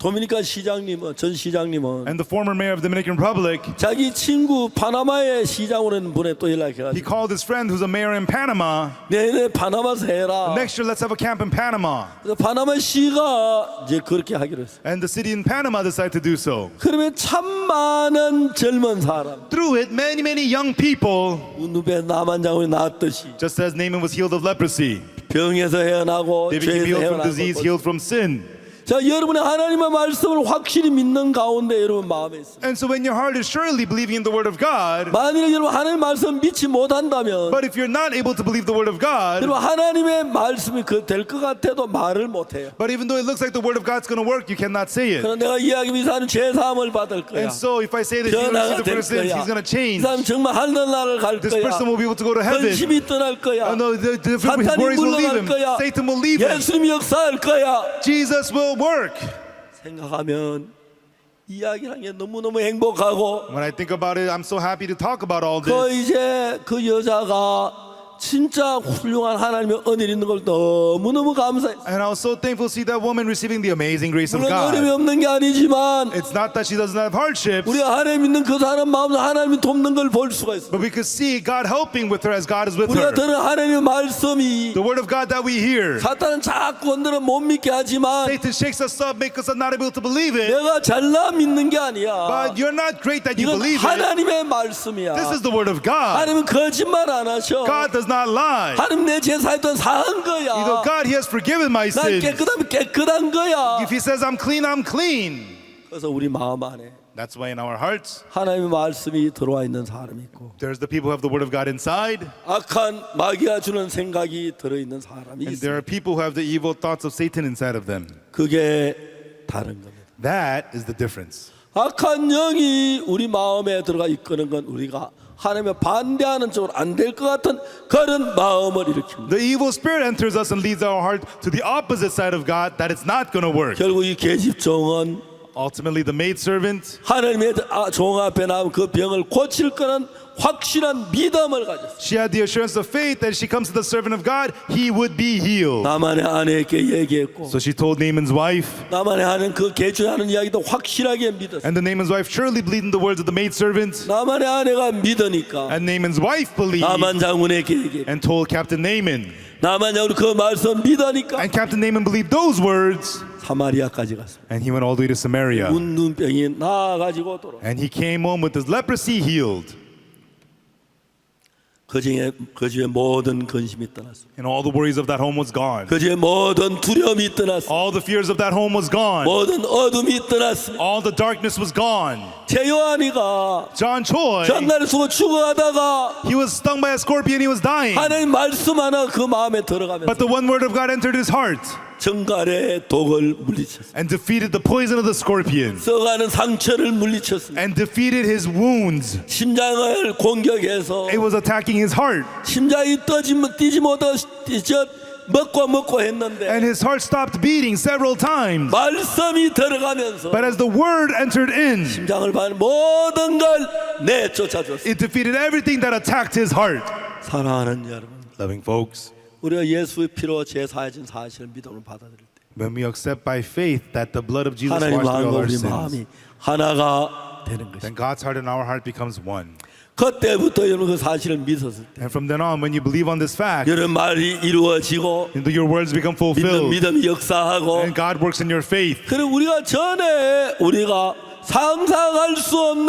도미니카 시장님은 전 시장님은 And the former mayor of the Dominican Republic, 자기 친구 파나마의 시장으로 있는 분에 또 he 연락해가지고 called his friend who's a mayor in Panama. 내년에 파나마에서 해라. Next year, let's have a camp in Panama. 그래서 파나마 시가 이제 그렇게 하기로 했어요. And the city in Panama decided to do so. 그러면 참 많은 젊은 사람 Through it, many young people, 눈에 나만 장군이 나았듯이 just as Naaman was healed of leprosy, 병에서 헤어나고 they became 죄에서 healed from disease, 헤어나고. healed from sin. 자, 여러분의 하나님의 말씀을 확실히 믿는 가운데 여러분 마음에 있습니다. And so when your heart is surely believing in the word of God, 만일 여러분 하나님의 말씀 믿지 못한다면 but if you're not able to believe the word of God, 여러분 하나님의 말씀이 될 것 같아도 말을 못해요. but even though it looks like the word of God's going to work, you cannot say it. 그럼 내가 이야기 이 사람 죄사함을 받을 거야. And so if I say that he's going to 변화가 receive the 될 first sins, 거야. he's going to 이 change. 사람 정말 하늘나라를 갈 This 거야. person will be able to go to heaven. 근심이 떠날 거야. Oh, no, his 사탄이 worries will leave 물러날 him. 거야. Satan will leave him. 예수님이 역사할 거야. Jesus will work. 생각하면 이야기하는 게 너무너무 행복하고 When I think about it, I'm so happy to talk about all 그 this. 이제 그 여자가 진짜 훌륭한 하나님의 은혜를 있는 걸 너무너무 감사해. And I was so thankful to see that woman receiving the amazing grace of 물론 어려움이 God. 없는 게 아니지만 It's not that she doesn't have hardships, 우리가 하나님 믿는 그 사람 마음에 하나님이 돕는 걸 볼 수가 있어. but we could see God helping with her as God is with 우리가 her. 들은 하나님의 말씀이 The word of God that we hear. 사탄은 자꾸 건드려 못 믿게 하지만 Satan shakes us up, makes us not able to believe it. 내가 잘나 믿는 게 아니야. But you're not great that you 이건 believe it. 하나님의 말씀이야. This is the word of God. 하나님은 거짓말 안 하셔. God does not lie. 하나님 내 제사했던 사한 You 거야. know, God, He has forgiven my 난 sins. 깨끗하면 깨끗한 거야. If He says I'm clean, I'm clean. 그래서 우리 마음 안에 That's why in our hearts, 하나님의 말씀이 들어와 있는 사람이 있고 there's the people who have the word of God inside, 악한 마귀가 주는 생각이 들어있는 사람이 and 있어. there are people who have the evil thoughts of Satan inside of them. 그게 다른 겁니다. That is the difference. 악한 영이 우리 마음에 들어가 이끄는 건 우리가 하나님의 반대하는 쪽으로 안 될 것 같은 그런 마음을 일으킵니다. The evil spirit enters us and leads our heart to the opposite side of God, that it's not going to work. 결국 이 계집종은 Ultimately, the maidservant, 하나님의 종 앞에 나오면 그 병을 고칠 거는 확실한 믿음을 가졌어요. she had the assurance of faith that if she comes to the servant of God, he would be healed. 나만의 아내에게 얘기했고 So she told Naaman's wife, 나만의 하는 그 계주하는 이야기도 확실하게 믿었어요. and the Naaman's wife surely believed in the words of the maidservant, 나만의 아내가 믿으니까 and Naaman's wife believed 나만 장군에게 얘기했고 and told Captain Naaman. 나만 장군 그 말씀 믿으니까 And Captain Naaman believed those words, 사마리아까지 갔습니다. and he went all the way to Samaria. 운눈병이 나아가지고 돌아. And he came home with his leprosy healed. 그 집에 모든 근심이 떠났어. And all the worries of that home was gone. 그 집에 모든 두려움이 떠났어. All the fears of that home was gone. 모든 어둠이 떠났어. All the darkness was gone. 제요한이가 John Choi, 장난을 쓰고 죽어가다가 he was stung by a scorpion, he was dying. 하나님 말씀 하나 그 마음에 들어가면서 But the one word of God entered his heart 정갈의 독을 물리쳤어. and defeated the poison of the scorpion 써가는 상처를 물리쳤어. and defeated his wounds. 심장을 공격해서 It was attacking his heart, 심장이 뛰지 못하고 먹고 했는데 and his heart stopped beating several times. 말씀이 들어가면서 But as the word entered in, 심장을 받는 모든 걸 내쫓아줬어. it defeated everything that attacked his heart. 사랑하는 여러분, Loving folks, 우리가 예수의 피로 제사해진 사실을 믿음으로 받아들일 때 when we accept by faith that the blood of Jesus 하나님 washed away 마음과 all our 우리 sins, 마음이 하나가 되는 것입니다. then God's heart and our heart becomes one. 그때부터 여러분 그 사실을 믿었을 때 And from then on, when you believe on this fact, 여러분 말이 이루어지고 your words become fulfilled, 믿음이 역사하고 and God works in your faith. 그리고 우리가 전에 우리가 상상할 수 없는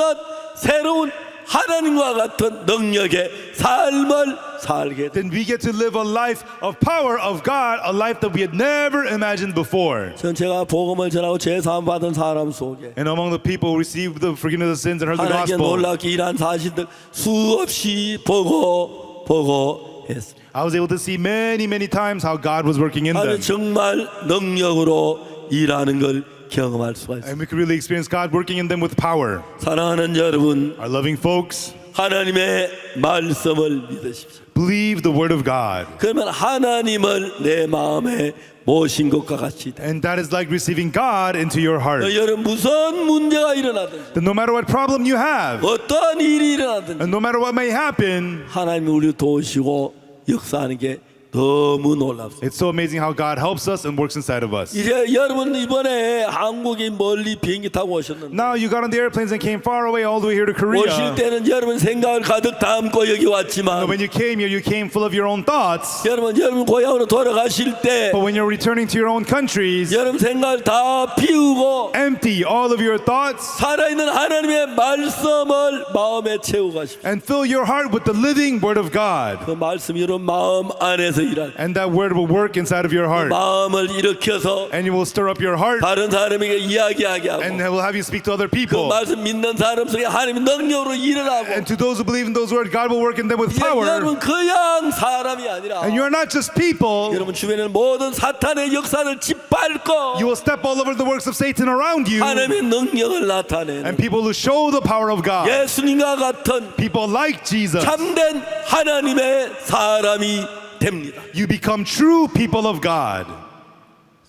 새로운 하나님과 같은 능력의 삶을 살게 돼. Then we get to live a life of power of God, a life that we had never imagined before. 전 제가 복음을 전하고 제사함 받은 사람 속에 And among the people who received the forgiveness of sins and heard the 하나님께 gospel, 놀랍게 일한 사실들 수없이 보고 했습니다. I was able to see many times how God was working in 하나님 them. 정말 능력으로 일하는 걸 경험할 수가 있습니다. And we could really experience God working in them with power. 사랑하는 여러분, Our loving folks, 하나님의 말씀을 믿으십시오. believe the word of God. 그러면 하나님을 내 마음에 모신 것과 같이 돼. And that is like receiving God into your heart. 여러분 무슨 문제가 일어나든지 That no matter what problem you have, 어떤 일이 일어나든지 and no matter what may happen, 하나님이 우리를 도우시고 역사하는 게 너무 놀랍습니다. It's so amazing how God helps us and works inside of us. 이제 여러분 이번에 한국에 멀리 비행기 타고 오셨는데 Now you got on the airplanes and came far away all the way here to 오실 Korea. 때는 여러분 생각을 가득 담고 여기 왔지만 When you came here, you came full of your own thoughts. 여러분 고향으로 돌아가실 때 But when you're returning to your own countries, 여러분 생각을 다 비우고 empty all of your thoughts 살아있는 하나님의 말씀을 마음에 채우고 가십시오. and fill your heart with the living Word of God. 그 말씀이 여러분 마음 안에서 일할 And that Word will work inside of your heart. 마음을 일으켜서 And you will stir up your heart 다른 사람에게 이야기하게 and 하고 will have you speak to other 그 people. 말씀 믿는 사람 속에 하나님의 능력으로 일을 하고 And to those who believe in those words, God will work in them with 이제 power. 여러분 그냥 사람이 아니라 And you are not just people. 여러분 주변에 모든 사탄의 역사를 짓밟고 You will step all over the works of Satan around you. 하나님의 능력을 나타내는 And people who show the power of God. 예수님과 같은 People like Jesus. 참된 하나님의 사람이 됩니다. You become true people of God.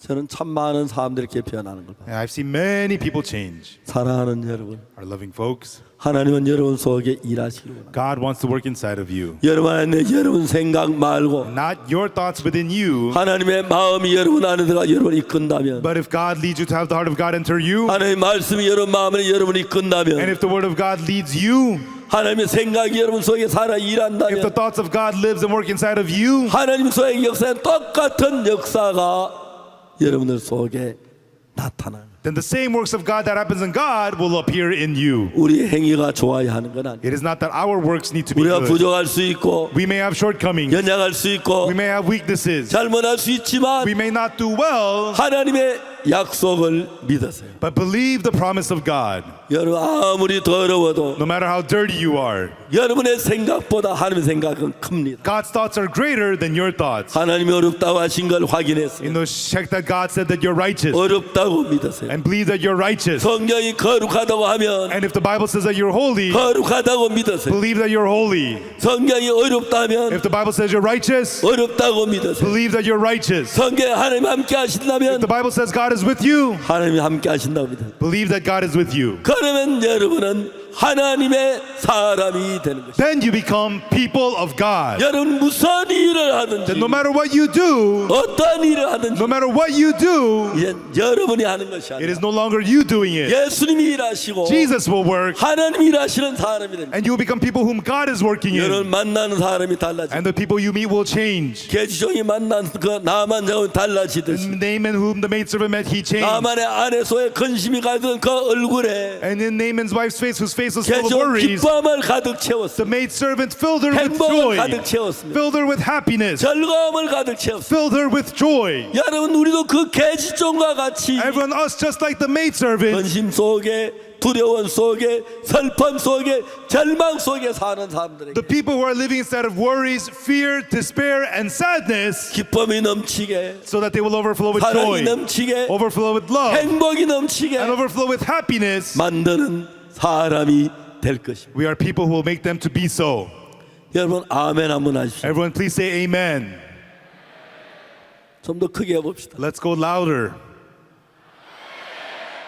저는 참 많은 사람들이 이렇게 변하는 걸 봐요. And I've seen many people change. 사랑하는 여러분, Our loving folks. 하나님은 여러분 속에 일하시기를 원합니다. God wants to work inside of you. 여러분 안에 여러분 생각 말고 Not your thoughts within you. 하나님의 마음이 여러분 안에 들어가 여러분 이끈다면 But if God leads you to have the heart of God enter you. 하나님의 말씀이 여러분 마음에 여러분 And 이끈다면 if the word of God leads you. 하나님의 생각이 여러분 속에 살아 If the 일한다면 thoughts of God lives and work inside of you. 하나님 속의 역사는 똑같은 역사가 여러분들 속에 나타나는 Then the same works of God that happens in God will appear in you. 우리 행위가 좋아야 하는 건 아니에요. It is not that our works need to be 우리가 good. 부족할 수 있고 We may have shortcomings. 연약할 수 있고 We may have weaknesses. 잘못할 수 있지만 We may not do well. 하나님의 약속을 믿으세요. But believe the promise of God. 여러분 아무리 더러워도 No matter how dirty you are. 여러분의 생각보다 하나님의 생각은 큽니다. God's thoughts are greater than your thoughts. 하나님이 어렵다고 하신 걸 확인했어요. In those check that God said that you're righteous. 어렵다고 믿으세요. And believe that you're righteous. 성경이 거룩하다고 하면 And if the Bible says that you're holy. 거룩하다고 믿으세요. Believe that you're holy. 성경이 어렵다면 If the Bible says you're righteous. 어렵다고 믿으세요. Believe that you're righteous. 성경에 하나님 함께 If 하신다면 the Bible says God is with you. 하나님이 함께 하신다고 믿어요. Believe that God is with you. 그러면 여러분은 하나님의 사람이 되는 것입니다. Then you become people of God. 여러분 무슨 일을 하든지 Then no matter what you do, 어떤 일을 하든지 no matter what you do, 이제 여러분이 하는 것이 it 아니라 is no longer you doing it. 예수님이 일하시고 Jesus will work, 하나님이 일하시는 사람이 됩니다. and you will become people whom God is working 여러분 in. 만나는 사람이 달라집니다. And the people you meet will change. 계지종이 만난 그 나만 자원 달라지듯이 Naaman, whom the maidservant met, he changed. 나만의 아내 속에 근심이 가득 그 얼굴에 And in Naaman's wife's face, whose face was full of 계속 worries, 기쁨을 가득 the 채웠습니다. maidservant filled her with 행복을 joy, 가득 채웠습니다. filled her with happiness, 즐거움을 가득 채웠습니다. filled her with joy. 여러분 우리도 그 계지종과 같이 Everyone, us, just like the maidservant, 근심 속에 두려움 속에 슬픔 속에 절망 속에 사는 사람들에게 the people who are living inside of worries, fear, despair, and sadness, 기쁨이 넘치게 so that they will overflow with 사랑이 joy, 넘치게 overflow with love, 행복이 넘치게 and overflow with happiness. 만드는 사람이 될 것입니다. We are people who will make them to be so. 여러분 아멘 한번 하십시오. Everyone, please say amen. 좀 더 크게 해봅시다. Let's go louder.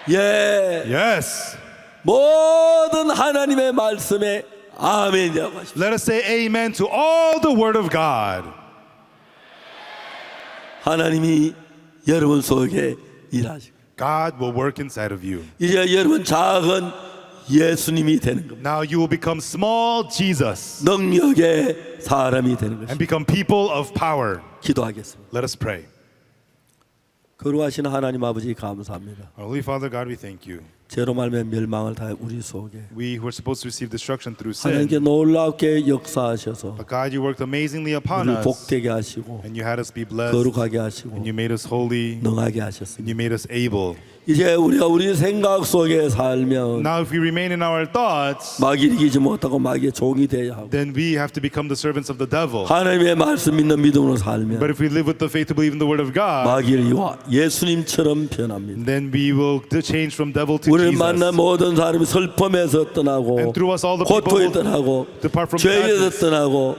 예, Yes. 모든 하나님의 말씀에 아멘이라고 하십시오. Let us say amen to all the word of God. 하나님이 여러분 속에 일하시고 God will work inside of you. 이제 여러분 작은 예수님이 되는 겁니다. Now you will become small Jesus 능력의 사람이 되는 and 것입니다. become people of power. 기도하겠습니다. Let us pray. 거룩하신 하나님 아버지 감사합니다. Our Holy Father God, we thank you. 죄로 말미암아 멸망을 다 우리 속에 We who are supposed to receive destruction through sin. 하나님께 놀랍게 역사하셔서 But God, you worked amazingly upon 우리를 us. 복되게 하시고 And you had us be blessed. 거룩하게 하시고 And you made us holy. 능하게 And 하셨습니다. you made us able. 이제 우리가 우리 생각 속에 살면 Now if we remain in our thoughts, 마귀를 이기지 못하고 마귀의 종이 되어야 하고 then we have to become the servants of the devil. 하나님의 말씀 믿는 믿음으로 살면 But if we live with the faith to believe in the word of God, 마귀를 이와 예수님처럼 변합니다. then we will change from devil to 우리를 만난 Jesus. 모든 사람이 슬픔에서 떠나고 And through us all the people 고통에 will 떠나고 depart from 죄에서 sadness 떠나고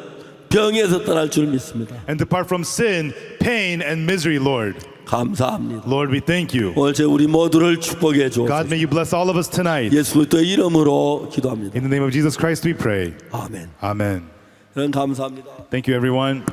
병에서 떠날 줄 믿습니다. and depart from sin, pain, and misery, Lord. 감사합니다. Lord, we thank you. 오늘 제 우리 모두를 축복해 God, 주옵소서. may you bless all of us tonight. 예수 그리스도의 이름으로 기도합니다. In the name of Jesus Christ we pray. 아멘. Amen. 여러분 감사합니다. Thank you, everyone.